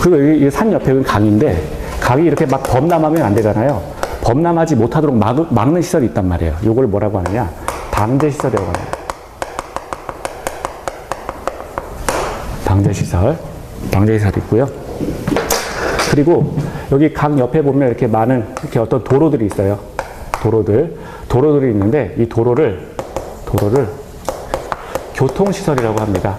그리고 이 산 옆에 강인데 강이 이렇게 막 범람하면 안 되잖아요. 범람하지 못하도록 막는 시설이 있단 말이에요. 이걸 뭐라고 하느냐? 방제시설이라고 합니다. 방제시설이 있고요. 그리고 여기 강 옆에 보면 이렇게 많은 이렇게 어떤 도로들이 있어요. 도로들이 있는데 이 도로를 교통시설이라고 합니다.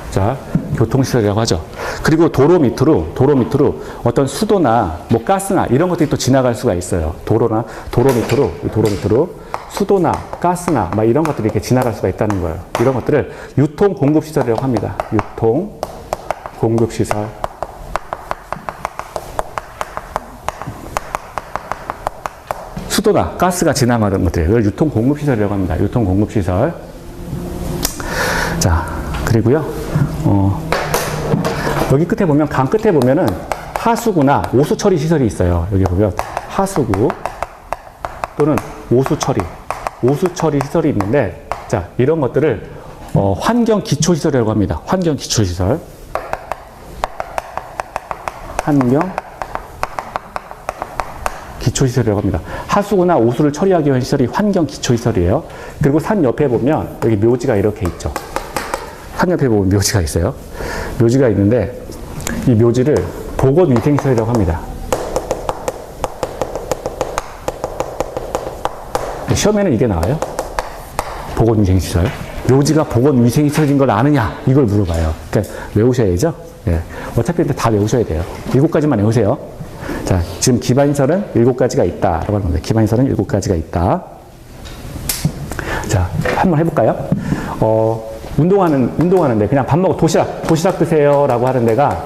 자, 교통시설이라고 하죠. 그리고 도로 밑으로 어떤 수도나 뭐 가스나 이런 것들이 또 지나갈 수가 있어요. 도로 밑으로 수도나 가스나 막 이런 것들이 이렇게 지나갈 수가 있다는 거예요. 이런 것들을 유통공급시설이라고 합니다. 유통공급시설. 수도나 가스가 지나가는 것들, 이걸 유통공급시설이라고 합니다. 유통공급시설. 자, 그리고요, 여기 끝에 보면, 강 끝에 보면은 하수구나 오수처리 시설이 있어요. 여기 보면 하수구 또는 오수처리 시설이 있는데, 자, 이런 것들을 환경기초시설이라고 합니다. 환경기초시설. 기초시설이라고 합니다. 하수구나 오수를 처리하기 위한 시설이 환경기초시설이에요. 그리고 산 옆에 보면 여기 묘지가 이렇게 있죠. 산 옆에 보면 묘지가 있어요. 묘지가 있는데 이 묘지를 보건위생시설이라고 합니다. 시험에는 이게 나와요. 보건위생시설. 묘지가 보건위생시설인 걸 아느냐? 이걸 물어봐요. 그러니까 외우셔야죠. 예. 어차피 근데 다 외우셔야 돼요. 7가지만 외우세요. 자, 지금 기반시설은 7가지가 있다라고 하는 겁니다. 기반시설은 7가지가 있다. 자, 한번 해볼까요? 운동하는데 그냥 밥 먹고 도시락 드세요라고 하는 데가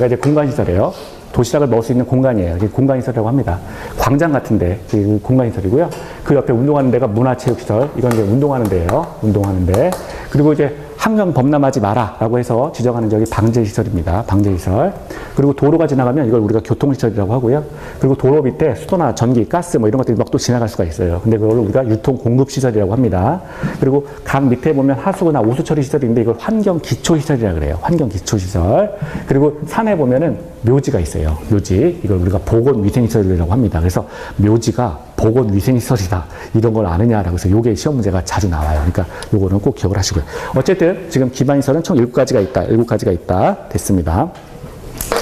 이제 공간시설이에요. 도시락을 먹을 수 있는 공간이에요. 이게 공간시설이라고 합니다. 광장 같은데 공간시설이고요. 그 옆에 운동하는 데가 문화체육시설. 이건 이제 운동하는 데예요. 운동하는데. 그리고 이제 환경 범람하지 마라라고 해서 지정하는 저기 방제시설입니다. 방제시설. 그리고 도로가 지나가면 이걸 우리가 교통시설이라고 하고요. 그리고 도로 밑에 수도나 전기, 가스 뭐 이런 것들이 막 또 지나갈 수가 있어요. 근데 그걸 우리가 유통공급시설이라고 합니다. 그리고 강 밑에 보면 하수구나 오수처리시설인데 이걸 환경기초시설이라고 그래요. 환경기초시설. 그리고 산에 보면은 묘지가 있어요. 묘지. 이걸 우리가 보건위생시설이라고 합니다. 그래서 묘지가 보건위생시설이다. 이런 걸 아느냐라고 해서 요게 시험 문제가 자주 나와요. 그러니까 요거는 꼭 기억을 하시고요. 어쨌든 지금 기반시설은 총 7가지가 있다. 7가지가 있다. 됐습니다.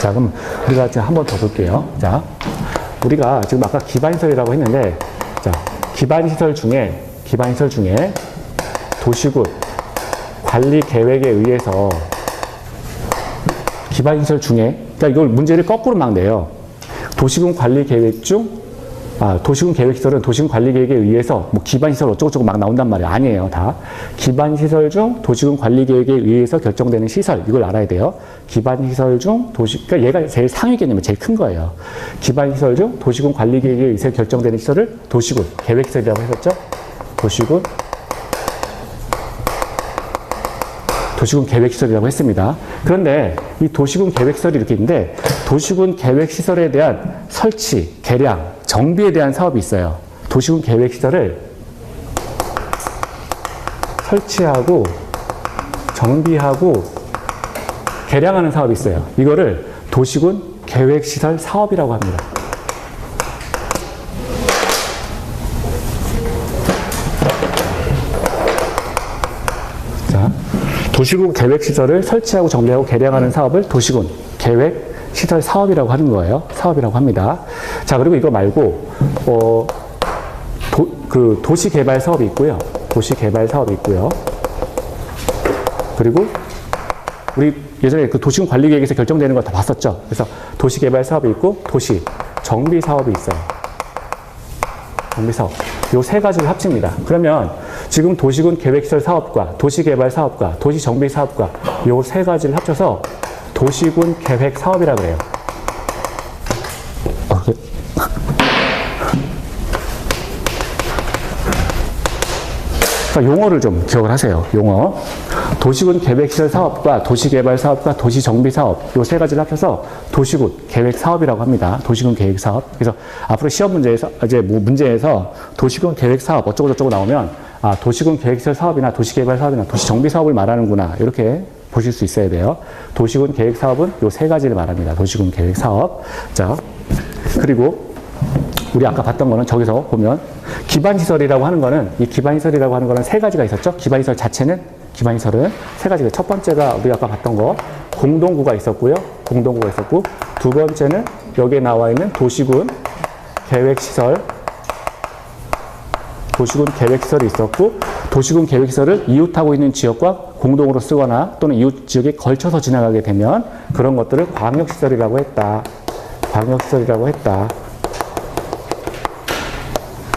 자, 그럼 우리가 이제 한 번 더 볼게요. 자, 우리가 지금 아까 기반시설이라고 했는데, 자, 기반시설 중에 도시군 관리 계획에 의해서 기반시설 중에, 그러니까 이걸 문제를 거꾸로 막 내요. 도시군 관리 계획 중 도시군 계획시설은 도시군 관리계획에 의해서 뭐 기반시설 어쩌고저쩌고 막 나온단 말이에요. 아니에요, 다. 기반시설 중 도시군 관리계획에 의해서 결정되는 시설, 이걸 알아야 돼요. 기반시설 중 그러니까 얘가 제일 상위 개념이 제일 큰 거예요. 기반시설 중 도시군 관리계획에 의해서 결정되는 시설을 도시군 계획시설이라고 했었죠. 도시군 계획시설이라고 했습니다. 그런데 이 도시군 계획시설이 이렇게 있는데 도시군 계획시설에 대한 설치, 개량, 정비에 대한 사업이 있어요. 도시군 계획시설을 설치하고 정비하고 개량하는 사업이 있어요. 이거를 도시군 계획시설 사업이라고 합니다. 자, 도시군 계획시설을 설치하고 정비하고 개량하는 사업을 도시군 계획시설 사업이라고 하는 거예요. 사업이라고 합니다. 자, 그리고 이거 말고 도시개발 사업이 있고요. 도시개발 사업이 있고요. 그리고 우리 예전에 그 도시군 관리계획에서 결정되는 거 다 봤었죠. 그래서 도시개발 사업이 있고 도시 정비 사업이 있어요. 정비 사업. 요 세 가지를 합칩니다. 그러면 지금 도시군 계획시설 사업과 도시개발 사업과 도시정비 사업과 요 세 가지를 합쳐서 도시군 계획 사업이라고 해요. 그러니까 용어를 좀 기억을 하세요. 용어. 도시군 계획시설 사업과 도시개발 사업과 도시정비 사업 요 세 가지를 합쳐서 도시군 계획 사업이라고 합니다. 도시군 계획 사업. 그래서 앞으로 시험 문제에서 문제에서 도시군 계획 사업 어쩌고저쩌고 나오면 도시군 계획시설 사업이나 도시개발 사업이나 도시정비 사업을 말하는구나 이렇게 보실 수 있어야 돼요. 도시군 계획 사업은 요 세 가지를 말합니다. 도시군 계획 사업. 자, 그리고 우리 아까 봤던 거는 저기서 보면 기반시설이라고 하는 거는 이 기반시설이라고 하는 거는 세 가지가 있었죠. 기반시설 자체는 기반시설은 세 가지가 첫 번째가 우리 아까 봤던 거 공동구가 있었고요. 공동구가 있었고 두 번째는 여기에 나와 있는 도시군 계획시설이 있었고 도시군 계획시설을 이웃하고 있는 지역과 공동으로 쓰거나 또는 이웃 지역에 걸쳐서 지나가게 되면 그런 것들을 광역시설이라고 했다. 광역시설이라고 했다.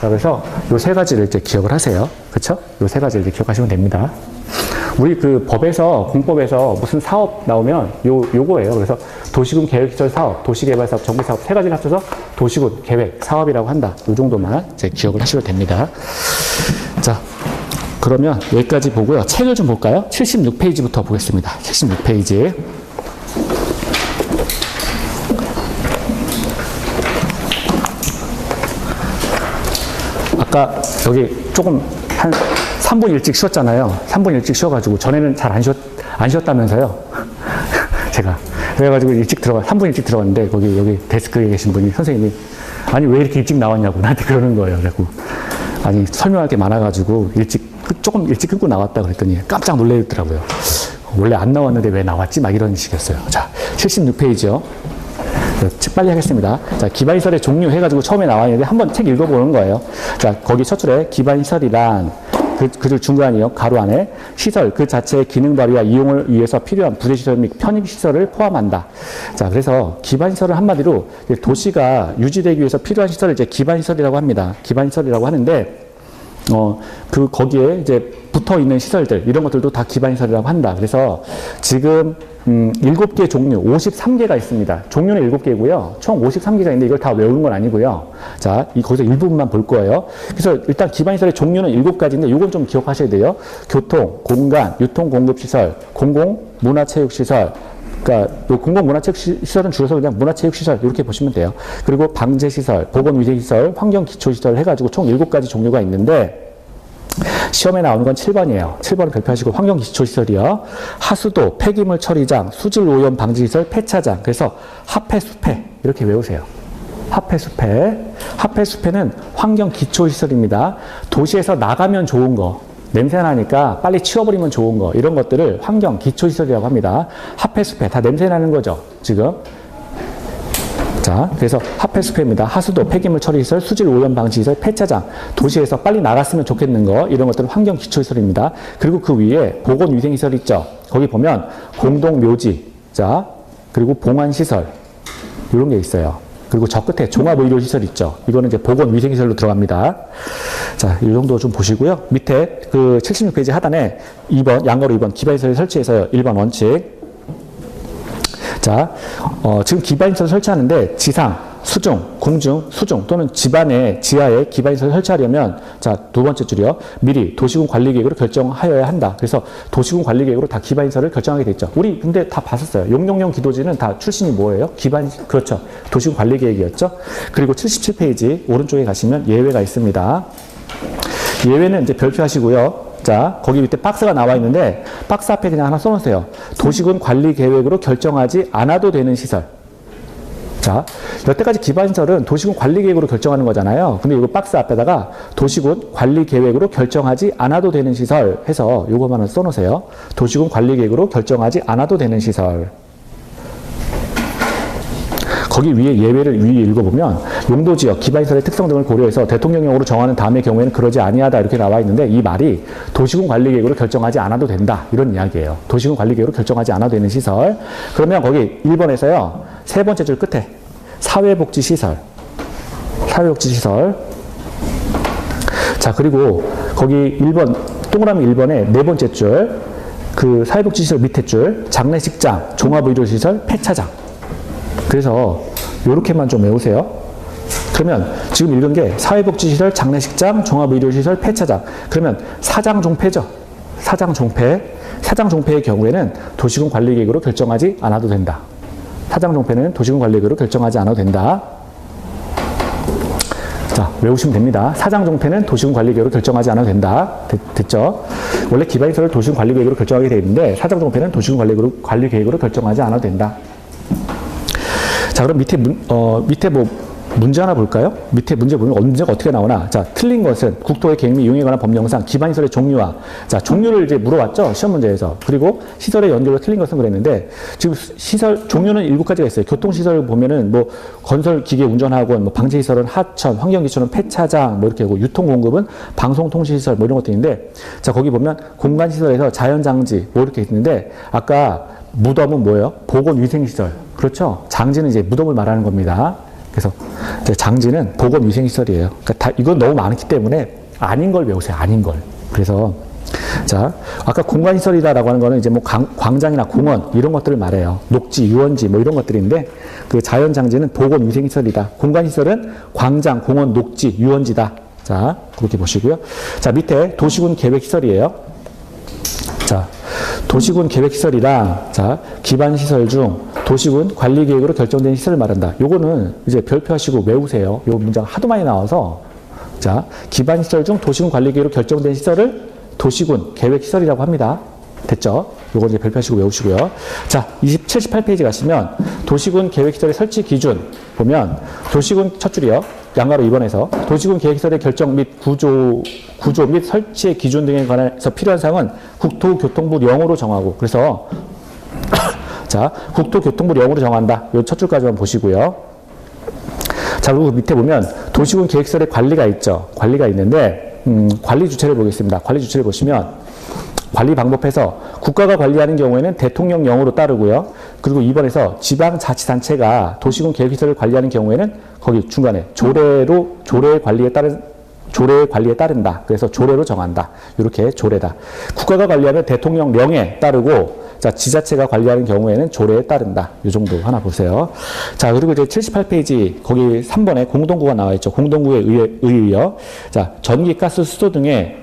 자, 그래서 요 세 가지를 이제 기억을 하세요. 그쵸? 요 세 가지를 이제 기억하시면 됩니다. 우리 그 법에서, 공법에서 무슨 사업 나오면 요거예요. 그래서 도시군 계획시설 사업, 도시개발 사업, 정비 사업 세 가지를 합쳐서 도시군 계획 사업이라고 한다. 요 정도만 이제 기억을 하시면 됩니다. 자, 그러면 여기까지 보고요. 책을 좀 볼까요? 76페이지부터 보겠습니다. 76페이지. 아까 여기 조금 한 3분 일찍 쉬었잖아요. 3분 일찍 쉬어가지고 전에는 잘 안 쉬었다면서요. 제가 그래가지고 3분 일찍 들어갔는데 여기 데스크에 계신 분이 선생님이 아니 왜 이렇게 일찍 나왔냐고 나한테 그러는 거예요. 그래갖고 아니 설명할 게 많아가지고 조금 일찍 끊고 나왔다 그랬더니 깜짝 놀래더라고요. 원래 안 나왔는데 왜 나왔지? 막 이런 식이었어요. 자, 76페이지요. 책 빨리 하겠습니다. 자, 기반시설의 종류 해가지고 처음에 나왔는데 한번 책 읽어보는 거예요. 자, 거기 첫 줄에 기반시설이란 그 중간이요. 가로 안에 시설 그 자체의 기능 발휘와 이용을 위해서 필요한 부대시설 및 편입시설을 포함한다. 자, 그래서 기반시설은 한마디로 도시가 유지되기 위해서 필요한 시설을 이제 기반시설이라고 합니다. 기반시설이라고 하는데 거기에 이제 붙어 있는 시설들, 이런 것들도 다 기반시설이라고 한다. 그래서 지금, 7개 종류, 53개가 있습니다. 종류는 7개고요. 총 53개가 있는데 이걸 다 외우는 건 아니고요. 자, 거기서 일부분만 볼 거예요. 그래서 일단 기반시설의 종류는 7가지인데 이건 좀 기억하셔야 돼요. 교통, 공간, 유통공급시설, 공공문화체육시설, 그러니까 공공문화체육시설은 줄여서 그냥 문화체육시설 이렇게 보시면 돼요. 그리고 방제시설, 보건위생시설, 환경기초시설 해가지고 총 7가지 종류가 있는데 시험에 나오는 건 7번이에요. 7번 발표하시고 환경기초시설이요. 하수도, 폐기물 처리장, 수질 오염 방지시설, 폐차장. 그래서 합폐수폐 이렇게 외우세요. 합폐수폐는 환경기초시설입니다. 도시에서 나가면 좋은 거. 냄새나니까 빨리 치워버리면 좋은 거 이런 것들을 환경 기초시설이라고 합니다. 합폐수폐 다 냄새나는 거죠 지금. 자, 그래서 합폐수폐입니다. 하수도, 폐기물 처리시설, 수질 오염 방지시설, 폐차장. 도시에서 빨리 나갔으면 좋겠는 거 이런 것들은 환경 기초시설입니다. 그리고 그 위에 보건위생시설 있죠. 거기 보면 공동묘지, 자, 그리고 봉안시설 이런 게 있어요. 그리고 저 끝에 종합의료시설 있죠. 이거는 이제 보건위생시설로 들어갑니다. 자, 이 정도 좀 보시고요. 밑에 그 76페이지 하단에 2번, 양가로 2번 기반시설 설치해서요. 1번 원칙. 자, 지금 기반시설 설치하는데 지상, 수중, 공중, 수중 또는 집안에 지하에 기반시설 설치하려면 자, 두 번째 줄이요. 미리 도시군 관리계획으로 결정하여야 한다. 그래서 도시군 관리계획으로 다 기반시설을 결정하게 돼 있죠. 우리 근데 다 봤었어요. 용용용 기도지는 다 출신이 뭐예요? 그렇죠. 도시군 관리계획이었죠. 그리고 77페이지 오른쪽에 가시면 예외가 있습니다. 예외는 이제 별표하시고요. 자, 거기 밑에 박스가 나와 있는데 박스 앞에 그냥 하나 써놓으세요. 도시군 관리계획으로 결정하지 않아도 되는 시설. 자, 여태까지 기반시설은 도시군 관리계획으로 결정하는 거잖아요. 근데 이거 박스 앞에다가 도시군 관리계획으로 결정하지 않아도 되는 시설 해서 요거만을 써놓으세요. 도시군 관리계획으로 결정하지 않아도 되는 시설. 거기 위에 예외를 위에 읽어보면 용도지역, 기반시설의 특성 등을 고려해서 대통령령으로 정하는 다음의 경우에는 그러지 아니하다 이렇게 나와 있는데 이 말이 도시군 관리계획으로 결정하지 않아도 된다 이런 이야기예요. 도시군 관리계획으로 결정하지 않아도 되는 시설. 그러면 거기 1번에서요. 세 번째 줄 끝에 사회복지시설. 사회복지시설. 자, 그리고 거기 1번 동그라미 1번에 네 번째 줄 그 사회복지시설 밑에 줄 장례식장, 종합의료시설, 폐차장. 그래서 요렇게만 좀 외우세요. 그러면 지금 읽은 게 사회복지시설, 장례식장, 종합의료시설, 폐차장. 그러면 사장종폐죠. 사장종폐. 사장종폐의 경우에는 도시군 관리계획으로 결정하지 않아도 된다. 사장종폐는 도시군 관리계획으로 결정하지 않아도 된다. 자, 외우시면 됩니다. 사장종폐는 도시군 관리계획으로 결정하지 않아도 된다. 됐죠? 원래 기반시설을 도시군 관리계획으로 결정하게 되어 있는데 사장종폐는 도시군 관리계획으로 결정하지 않아도 된다. 자, 그럼 밑에 뭐 문제 하나 볼까요? 밑에 문제 보면 문제가 어떻게 나오나? 자, 틀린 것은 국토의 계획 및 이용에 관한 법령상 기반시설의 종류와 자, 종류를 이제 물어봤죠? 시험 문제에서. 그리고 시설의 연결로 틀린 것은 그랬는데 지금 시설 종류는 7가지가 있어요. 교통시설 보면은 뭐 건설기계 운전학원, 뭐 방제시설은 하천, 환경기초는 폐차장, 뭐 이렇게 하고 유통공급은 방송통신시설 뭐 이런 것도 있는데 자, 거기 보면 공간시설에서 자연장지 뭐 이렇게 있는데 아까 무덤은 뭐예요? 보건위생시설. 그렇죠? 장지는 이제 무덤을 말하는 겁니다. 그래서 이제 장지는 보건위생시설이에요. 그러니까 이건 너무 많기 때문에 아닌 걸 외우세요. 아닌 걸. 그래서 자, 아까 공간시설이다라고 하는 거는 이제 뭐 광장이나 공원 이런 것들을 말해요. 녹지, 유원지 뭐 이런 것들인데 그 자연장지는 보건위생시설이다. 공간시설은 광장, 공원, 녹지, 유원지다. 자, 그렇게 보시고요. 자, 밑에 도시군 계획시설이에요. 자, 도시군 계획시설이랑 자, 기반시설 중 도시군 관리계획으로 결정된 시설을 말한다. 요거는 이제 별표하시고 외우세요. 요 문제가 하도 많이 나와서 자, 기반시설 중 도시군 관리계획으로 결정된 시설을 도시군 계획시설이라고 합니다. 됐죠? 요거 이제 별표하시고 외우시고요. 자, 78페이지 가시면 도시군 계획시설의 설치 기준 보면 도시군 첫 줄이요. 양가로 2번에서 도시군 계획시설의 결정 및 구조 및 설치의 기준 등에 관해서 필요한 사항은 국토교통부 령으로 정하고 그래서 자, 국토교통부 령으로 정한다. 요 첫 줄까지만 보시고요. 자, 그리고 밑에 보면 도시군 계획시설의 관리가 있죠. 관리가 있는데 관리 주체를 보겠습니다. 관리 주체를 보시면 관리 방법에서 국가가 관리하는 경우에는 대통령령으로 따르고요. 그리고 2번에서 지방자치단체가 도시군 계획시설을 관리하는 경우에는 거기 중간에 조례의 관리에 따른다. 그래서 조례로 정한다. 이렇게 조례다. 국가가 관리하면 대통령령에 따르고 자, 지자체가 관리하는 경우에는 조례에 따른다. 이 정도 하나 보세요. 자, 그리고 이제 78페이지 거기 3번에 공동구가 나와 있죠. 공동구에 의하여 자, 전기가스 수도 등의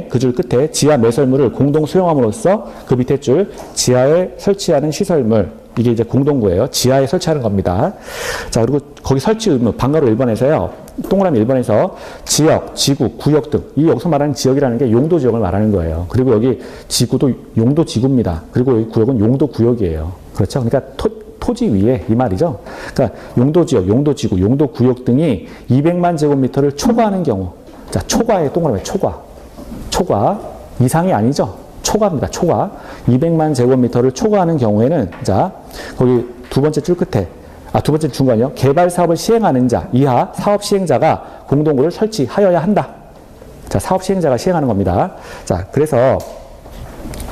그 줄 끝에 지하 매설물을 공동 수용함으로써 그 밑에 줄 지하에 설치하는 시설물 이게 이제 공동구예요. 지하에 설치하는 겁니다. 자, 그리고 거기 설치 의무 방가로 1번에서요. 동그라미 1번에서 지역, 지구, 구역 등 이 여기서 말하는 지역이라는 게 용도 지역을 말하는 거예요. 그리고 여기 지구도 용도 지구입니다. 그리고 여기 구역은 용도 구역이에요. 그렇죠? 그러니까 토지 위에 이 말이죠. 그러니까 용도 지역, 용도 지구, 용도 구역 등이 200만 제곱미터를 초과하는 경우 자, 초과의 동그라미 초과 이상이 아니죠. 초과입니다. 초과 200만 제곱미터를 초과하는 경우에는 자, 거기 두 번째 줄 끝에 두 번째 중간이요. 개발 사업을 시행하는 자 이하 사업 시행자가 공동구를 설치하여야 한다. 자, 사업 시행자가 시행하는 겁니다. 자, 그래서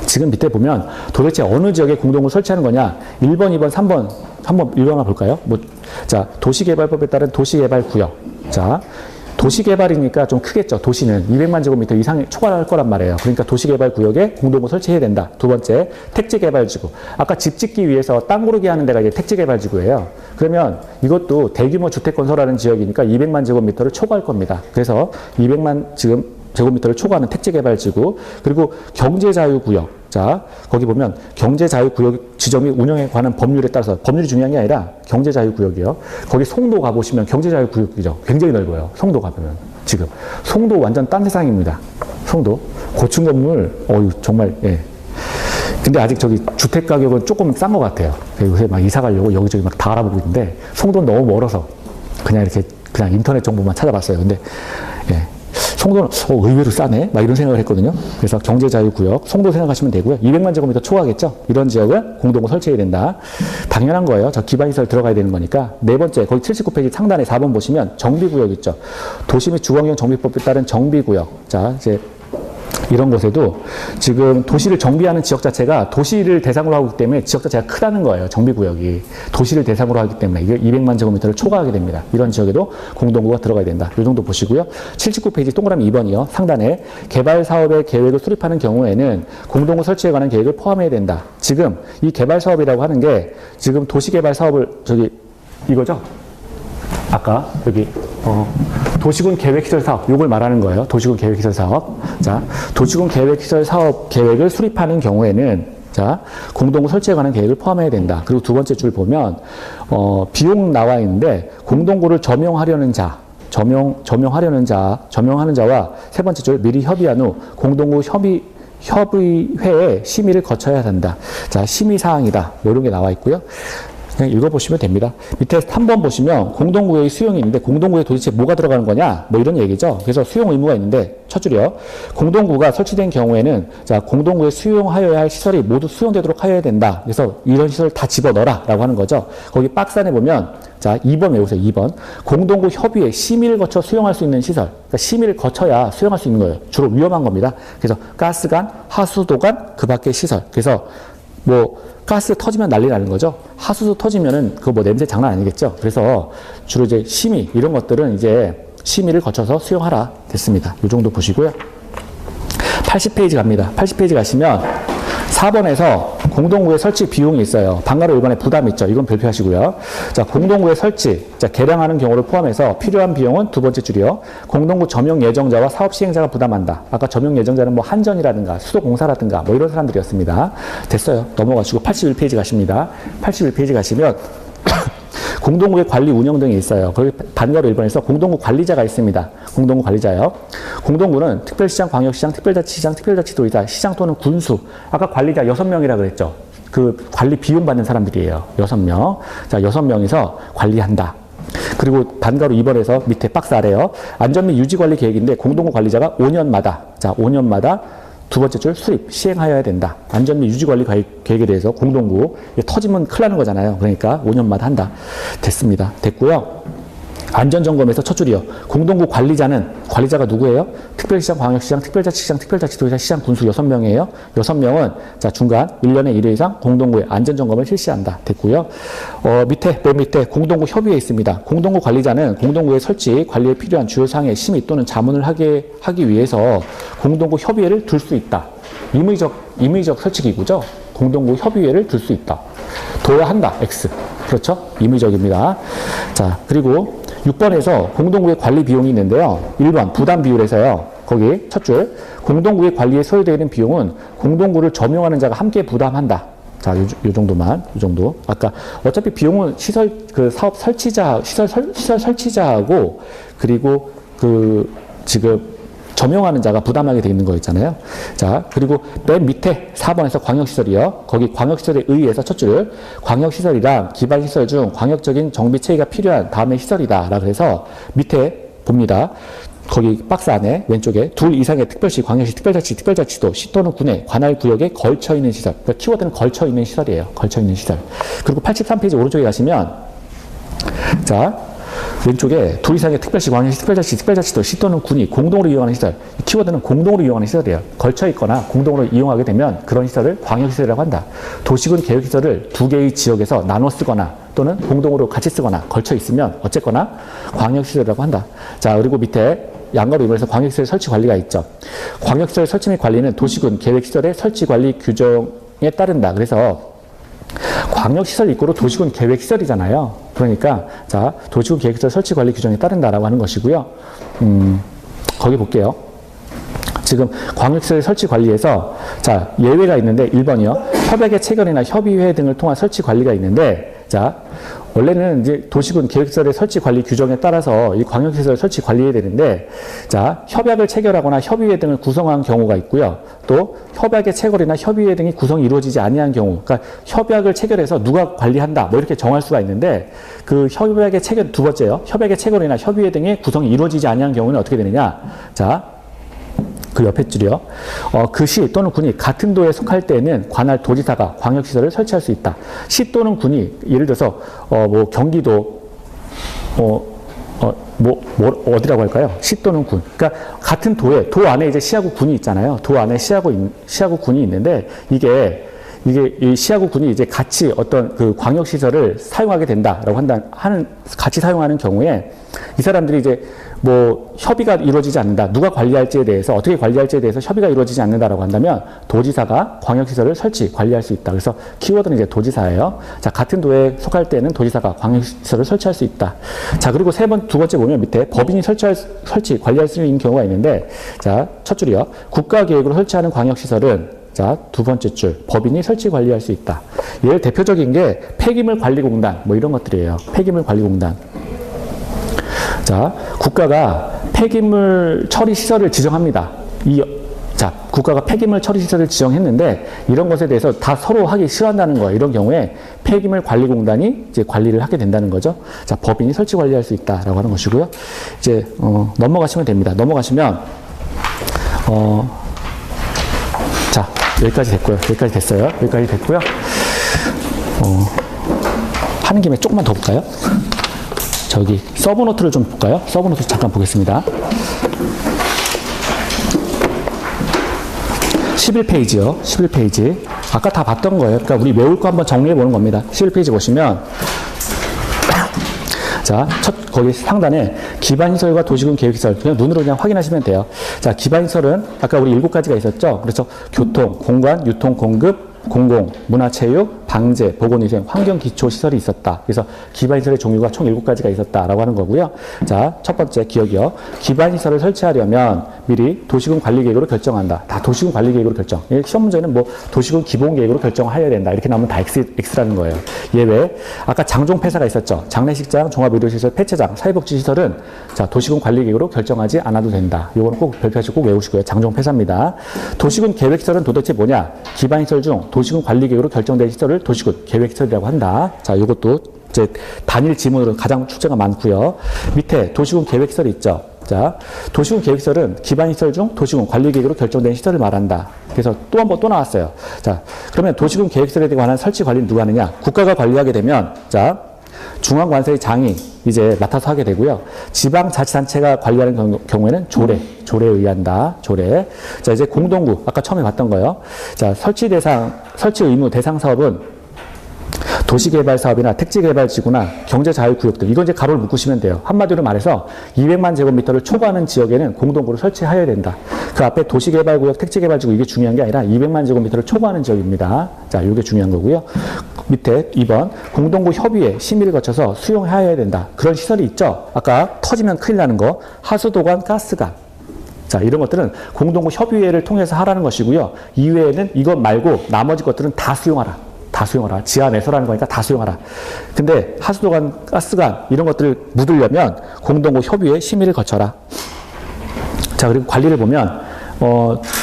지금 밑에 보면 도대체 어느 지역에 공동구를 설치하는 거냐? 1번, 2번, 3번 한번 읽어나 볼까요? 자, 도시개발법에 따른 도시개발구역. 자, 도시개발이니까 좀 크겠죠. 도시는 200만 제곱미터 이상에 초과할 거란 말이에요. 그러니까 도시개발구역에 공동구 설치해야 된다. 두 번째, 택지개발지구. 아까 집 짓기 위해서 땅 고르게 하는 데가 이제 택지개발지구예요. 그러면 이것도 대규모 주택 건설하는 지역이니까 200만 제곱미터를 초과할 겁니다. 그래서 200만 지금 제곱미터를 초과하는 택지개발지구, 그리고 경제자유구역. 자, 거기 보면 경제자유구역 지정이 운영에 관한 법률에 따라서, 법률이 중요한 게 아니라 경제자유구역이요. 거기 송도 가보시면 경제자유구역이죠. 굉장히 넓어요. 송도 가보면. 지금. 송도 완전 딴 세상입니다. 송도. 고층 건물, 정말, 예. 근데 아직 저기 주택 가격은 조금 싼 것 같아요. 요새 막 이사 가려고 여기저기 막 다 알아보고 있는데, 송도는 너무 멀어서 그냥 이렇게 그냥 인터넷 정보만 찾아봤어요. 근데, 예. 송도는 의외로 싸네? 막 이런 생각을 했거든요. 그래서 경제자유구역, 송도 생각하시면 되고요. 200만 제곱미터 초과하겠죠? 이런 지역은 공동구 설치해야 된다. 당연한 거예요. 저 기반시설 들어가야 되는 거니까. 네 번째, 거기 79페이지 상단에 4번 보시면 정비구역 있죠. 도시 및 주거환경 정비법에 따른 정비구역. 자, 이제 이런 곳에도 지금 도시를 정비하는 지역 자체가 도시를 대상으로 하기 때문에 지역 자체가 크다는 거예요. 정비구역이. 도시를 대상으로 하기 때문에 이게 200만 제곱미터를 초과하게 됩니다. 이런 지역에도 공동구가 들어가야 된다. 이 정도 보시고요. 79페이지 동그라미 2번이요. 상단에 개발 사업의 계획을 수립하는 경우에는 공동구 설치에 관한 계획을 포함해야 된다. 지금 이 개발 사업이라고 하는 게 지금 도시개발 사업을 이거죠? 아까 여기 도시군 계획시설 사업 요걸 말하는 거예요. 도시군 계획시설 사업. 자, 도시군 계획시설 사업 계획을 수립하는 경우에는 자, 공동구 설치에 관한 계획을 포함해야 된다. 그리고 두 번째 줄 보면 비용 나와 있는데 공동구를 점용하려는 자, 점용하는 자와 세 번째 줄 미리 협의한 후 공동구 협의회에 심의를 거쳐야 한다. 자, 심의 사항이다. 이런 게 나와 있고요. 그냥 읽어보시면 됩니다. 밑에 3번 보시면 공동구역의 수용이 있는데 공동구역에 도대체 뭐가 들어가는 거냐? 뭐 이런 얘기죠. 그래서 수용 의무가 있는데 첫 줄이요. 공동구가 설치된 경우에는 자, 공동구에 수용하여야 할 시설이 모두 수용되도록 하여야 된다. 그래서 이런 시설 다 집어넣어라 라고 하는 거죠. 거기 박스 안에 보면 자, 2번 외우세요. 2번. 공동구 협의회 심의를 거쳐 수용할 수 있는 시설. 그러니까 심의를 거쳐야 수용할 수 있는 거예요. 주로 위험한 겁니다. 그래서 가스관, 하수도관, 그 밖의 시설. 그래서 가스 터지면 난리 나는 거죠. 하수도 터지면은 그거 냄새 장난 아니겠죠. 그래서 주로 이제 심의 이런 것들은 이제 심의를 거쳐서 수용하라 됐습니다. 이 정도 보시고요. 80페이지 갑니다. 80페이지 가시면 4번에서 공동구의 설치 비용이 있어요. 방가로 1번에 부담이 있죠. 이건 별표하시고요. 자, 공동구의 설치, 자, 개량하는 경우를 포함해서 필요한 비용은 두 번째 줄이요. 공동구 점용 예정자와 사업 시행자가 부담한다. 아까 점용 예정자는 한전이라든가 수도공사라든가 이런 사람들이었습니다. 됐어요. 넘어가시고 81페이지 가십니다. 81페이지 가시면 공동구의 관리 운영 등이 있어요. 거기 반가로 1번에서 공동구 관리자가 있습니다. 공동구 관리자요. 공동구는 특별시장, 광역시장, 특별자치시장, 특별자치도의사, 시장 또는 군수. 아까 관리자 6명이라 그랬죠. 그 관리 비용 받는 사람들이에요. 6명. 자, 6명이서 관리한다. 그리고 반가로 2번에서 밑에 박스 아래요. 안전 및 유지 관리 계획인데 공동구 관리자가 5년마다, 자, 5년마다 두 번째 줄 수립, 시행하여야 된다. 안전 및 유지 관리 계획에 대해서 공동구, 터지면 큰일 나는 거잖아요. 그러니까 5년마다 한다. 됐습니다. 됐고요. 안전점검에서 첫 줄이요. 공동구 관리자가 누구예요? 특별시장, 광역시장, 특별자치시장, 특별자치도의사, 시장, 군수 6명이에요. 6명은 자, 중간 1년에 1회 이상 공동구의 안전점검을 실시한다. 됐고요. 맨 밑에 공동구 협의회 있습니다. 공동구 관리자는 공동구의 설치, 관리에 필요한 주요 사항의 심의 또는 자문을 하기 위해서 공동구 협의회를 둘 수 있다. 임의적 설치기구죠. 공동구 협의회를 둘 수 있다. 둬야 한다. X. 그렇죠? 임의적입니다. 자, 그리고 6번에서 공동구의 관리 비용이 있는데요. 1번 부담 비율에서요. 거기 첫 줄. 공동구의 관리에 소요되어 있는 비용은 공동구를 점용하는 자가 함께 부담한다. 자, 요 정도만. 요 정도. 아까 어차피 비용은 사업 설치자, 시설 설치자하고 그리고 지금 점용하는 자가 부담하게 되어 있는 거 있잖아요. 자, 그리고 맨 밑에 4번에서 광역시설이요. 거기 광역시설에 의해서 첫 줄, 광역시설이랑 기반시설 중 광역적인 정비체계가 필요한 다음의 시설이다. 라고 해서 밑에 봅니다. 거기 박스 안에 왼쪽에 둘 이상의 특별시, 광역시, 특별자치, 특별자치도, 시 또는 군에 관할 구역에 걸쳐있는 시설. 그러니까 키워드는 걸쳐있는 시설이에요. 걸쳐있는 시설. 그리고 83페이지 오른쪽에 가시면 자, 왼쪽에 두 이상의 특별시, 광역시, 특별자치, 특별자치도 시 또는 군이 공동으로 이용하는 시설. 이 키워드는 공동으로 이용하는 시설이에요. 걸쳐 있거나 공동으로 이용하게 되면 그런 시설을 광역시설이라고 한다. 도시군 계획시설을 두 개의 지역에서 나눠 쓰거나 또는 공동으로 같이 쓰거나 걸쳐 있으면 어쨌거나 광역시설이라고 한다. 자, 그리고 밑에 양가로 이용해서 광역시설 설치 관리가 있죠. 광역시설 설치 및 관리는 도시군 계획시설의 설치 관리 규정에 따른다. 그래서 광역시설 이꼬로 도시군 계획시설이잖아요. 그러니까 자, 도시군 계획시설 설치 관리 규정에 따른다라고 하는 것이고요. 거기 볼게요. 지금 광역시설 설치 관리에서 자, 예외가 있는데 1번이요. 협약의 체결이나 협의회 등을 통한 설치 관리가 있는데 자, 원래는 이제 도시군 계획시설의 설치 관리 규정에 따라서 이 광역시설 설치 관리해야 되는데 자, 협약을 체결하거나 협의회 등을 구성한 경우가 있고요. 또 협약의 체결이나 협의회 등이 구성이 이루어지지 아니한 경우, 그러니까 협약을 체결해서 누가 관리한다 뭐 이렇게 정할 수가 있는데 그 협약의 체결 두 번째요. 협약의 체결이나 협의회 등의 구성이 이루어지지 아니한 경우는 어떻게 되느냐? 자, 그 옆에 줄이요. 그 시 또는 군이 같은 도에 속할 때에는 관할 도지사가 광역시설을 설치할 수 있다. 시 또는 군이 예를 들어서 뭐 경기도 어디라고 할까요? 시 또는 군. 그러니까 같은 도에 도 안에 이제 시하고 군이 있잖아요. 도 안에 시하고 군이 있는데 이게 이 시하고 군이 이제 같이 어떤 그 광역시설을 사용하게 된다라고 같이 사용하는 경우에 이 사람들이 이제 뭐 협의가 이루어지지 않는다. 누가 관리할지에 대해서 어떻게 관리할지에 대해서 협의가 이루어지지 않는다라고 한다면 도지사가 광역시설을 설치 관리할 수 있다. 그래서 키워드는 이제 도지사예요. 자, 같은 도에 속할 때는 도지사가 광역시설을 설치할 수 있다. 자, 그리고 두 번째 보면 밑에 법인이 설치 관리할 수 있는 경우가 있는데 자, 첫 줄이요. 국가계획으로 설치하는 광역시설은 자, 두 번째 줄 법인이 설치 관리할 수 있다. 예를 대표적인 게 폐기물관리공단 뭐 이런 것들이에요. 폐기물관리공단. 자, 국가가 폐기물 처리 시설을 지정합니다. 자, 국가가 폐기물 처리 시설을 지정했는데 이런 것에 대해서 다 서로 하기 싫어한다는 거예요. 이런 경우에 폐기물관리공단이 이제 관리를 하게 된다는 거죠. 자, 법인이 설치 관리할 수 있다라고 하는 것이고요. 이제 넘어가시면 됩니다. 넘어가시면 자, 여기까지 됐고요. 여기까지 됐어요. 여기까지 됐고요. 하는 김에 조금만 더 볼까요? 저기 서브노트를 좀 볼까요? 서브노트 잠깐 보겠습니다. 11페이지요. 11페이지. 아까 다 봤던 거예요. 그러니까 우리 외울 거 한번 정리해 보는 겁니다. 11페이지 보시면 자, 거기 상단에 기반시설과 도시군 계획시설 그냥 눈으로 그냥 확인하시면 돼요. 자, 기반시설은 아까 우리 7가지가 있었죠. 그래서 교통, 공간, 유통, 공급, 공공, 문화체육, 방제, 보건위생, 환경기초시설이 있었다. 그래서 기반시설의 종류가 총 7가지가 있었다라고 하는 거고요. 자, 첫 번째 기억이요. 기반시설을 설치하려면 미리 도시군 관리계획으로 결정한다. 다 도시군 관리계획으로 결정. 시험 문제는 뭐 도시군 기본계획으로 결정해야 된다. 이렇게 나오면 다 X라는 거예요. 예외. 아까 장종폐사가 있었죠. 장례식장, 종합의료시설, 폐체장, 사회복지시설은 자, 도시군 관리계획으로 결정하지 않아도 된다. 요거는 꼭 별표하시고 꼭 외우시고요. 장종폐사입니다. 도시군 계획시설은 도대체 뭐냐? 기반시설 중 도시군 관리계획으로 결정된 시설을 도시군 계획시설이라고 한다. 자, 이것도 이제 단일 지문으로 가장 출제가 많고요. 밑에 도시군 계획시설이 있죠. 자, 도시군 계획시설은 기반시설 중 도시군 관리계획으로 결정된 시설을 말한다. 그래서 또 나왔어요. 자, 그러면 도시군 계획시설에 관한 설치 관리는 누가 하느냐? 국가가 관리하게 되면 자, 중앙관세의 장이 이제 맡아서 하게 되고요. 지방자치단체가 관리하는 경우에는 조례에 의한다. 조례. 자, 이제 공동구 아까 처음에 봤던 거요. 자, 설치 의무 대상 사업은 도시개발사업이나 택지개발지구나 경제자유구역들 이건 이제 가로를 묶으시면 돼요. 한마디로 말해서 200만 제곱미터를 초과하는 지역에는 공동구를 설치해야 된다. 그 앞에 도시개발구역, 택지개발지구 이게 중요한 게 아니라 200만 제곱미터를 초과하는 지역입니다. 자, 이게 중요한 거고요. 밑에 2번 공동구 협의회 심의를 거쳐서 수용해야 된다. 그런 시설이 있죠. 아까 터지면 큰일 나는 거 하수도관, 가스관. 자, 이런 것들은 공동구 협의회를 통해서 하라는 것이고요. 이외에는 이것 말고 나머지 것들은 다 수용하라. 다 수용하라. 지하 내서라는 거니까 다 수용하라. 근데 하수도관, 가스관 이런 것들을 묻으려면 공동구 협의회 심의를 거쳐라. 자, 그리고 관리를 보면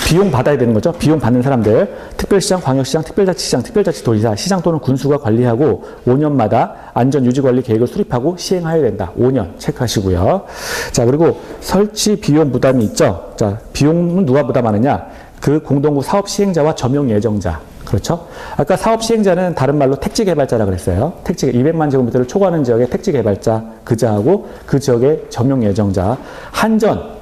비용 받아야 되는 거죠. 비용 받는 사람들 특별시장, 광역시장, 특별자치시장, 특별자치도지사, 시장 또는 군수가 관리하고 5년마다 안전유지관리 계획을 수립하고 시행해야 된다. 5년 체크하시고요. 자, 그리고 설치 비용 부담이 있죠. 자, 비용은 누가 부담하느냐? 그 공동구 사업 시행자와 점용 예정자. 그렇죠? 아까 사업 시행자는 다른 말로 택지 개발자라 그랬어요. 택지 200만 제곱미터를 초과하는 지역의 택지 개발자 그자하고 그 지역의 점용 예정자. 한전,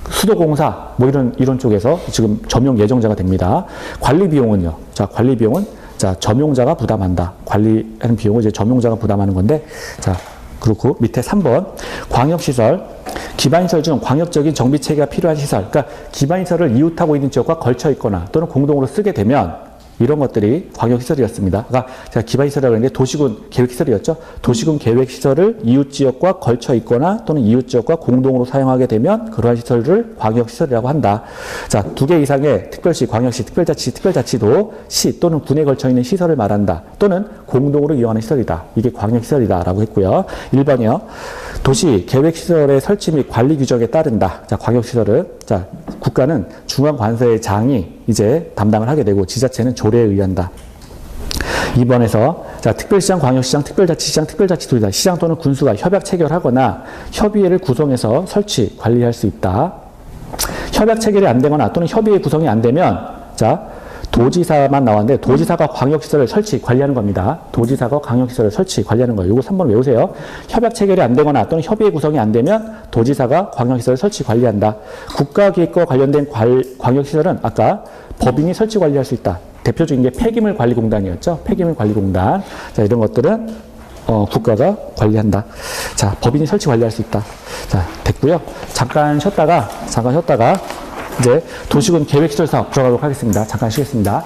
수도공사 뭐 이런 쪽에서 지금 점용 예정자가 됩니다. 관리 비용은요. 자, 관리 비용은 자, 점용자가 부담한다. 관리하는 비용을 이제 점용자가 부담하는 건데 자, 그렇고 밑에 3번 광역시설 기반시설 중 광역적인 정비체계가 필요한 시설 그러니까 기반시설을 이웃하고 있는 지역과 걸쳐 있거나 또는 공동으로 쓰게 되면 이런 것들이 광역시설이었습니다. 그러니까 제가 기반시설이라고 했는데 도시군 계획시설이었죠. 도시군 계획시설을 이웃지역과 걸쳐 있거나 또는 이웃지역과 공동으로 사용하게 되면 그러한 시설을 광역시설이라고 한다. 자, 2개 이상의 특별시, 광역시, 특별자치, 특별자치도 시 또는 군에 걸쳐 있는 시설을 말한다. 또는 공동으로 이용하는 시설이다. 이게 광역시설이다라고 했고요. 1번이요. 도시 계획시설의 설치 및 관리 규정에 따른다. 자, 광역시설은 자, 국가는 중앙관서의 장이 이제 담당을 하게 되고 지자체는 조례에 의한다. 2번에서 자, 특별시장, 광역시장, 특별자치시장, 특별자치도지사, 시장 또는 군수가 협약 체결하거나 협의회를 구성해서 설치, 관리할 수 있다. 협약 체결이 안 되거나 또는 협의회 구성이 안 되면 자, 도지사만 나왔는데 도지사가 광역시설을 설치, 관리하는 겁니다. 도지사가 광역시설을 설치, 관리하는 거예요. 이거 3번 외우세요. 협약 체결이 안 되거나 또는 협의회 구성이 안 되면 도지사가 광역시설을 설치, 관리한다. 국가기획과 관련된 광역시설은 아까 법인이 설치, 관리할 수 있다. 대표적인 게 폐기물관리공단이었죠. 폐기물관리공단. 자, 이런 것들은 국가가 관리한다. 자, 법인이 설치, 관리할 수 있다. 자, 됐고요. 잠깐 쉬었다가 이제 도시군 계획시설 사업 들어가도록 하겠습니다. 잠깐 쉬겠습니다.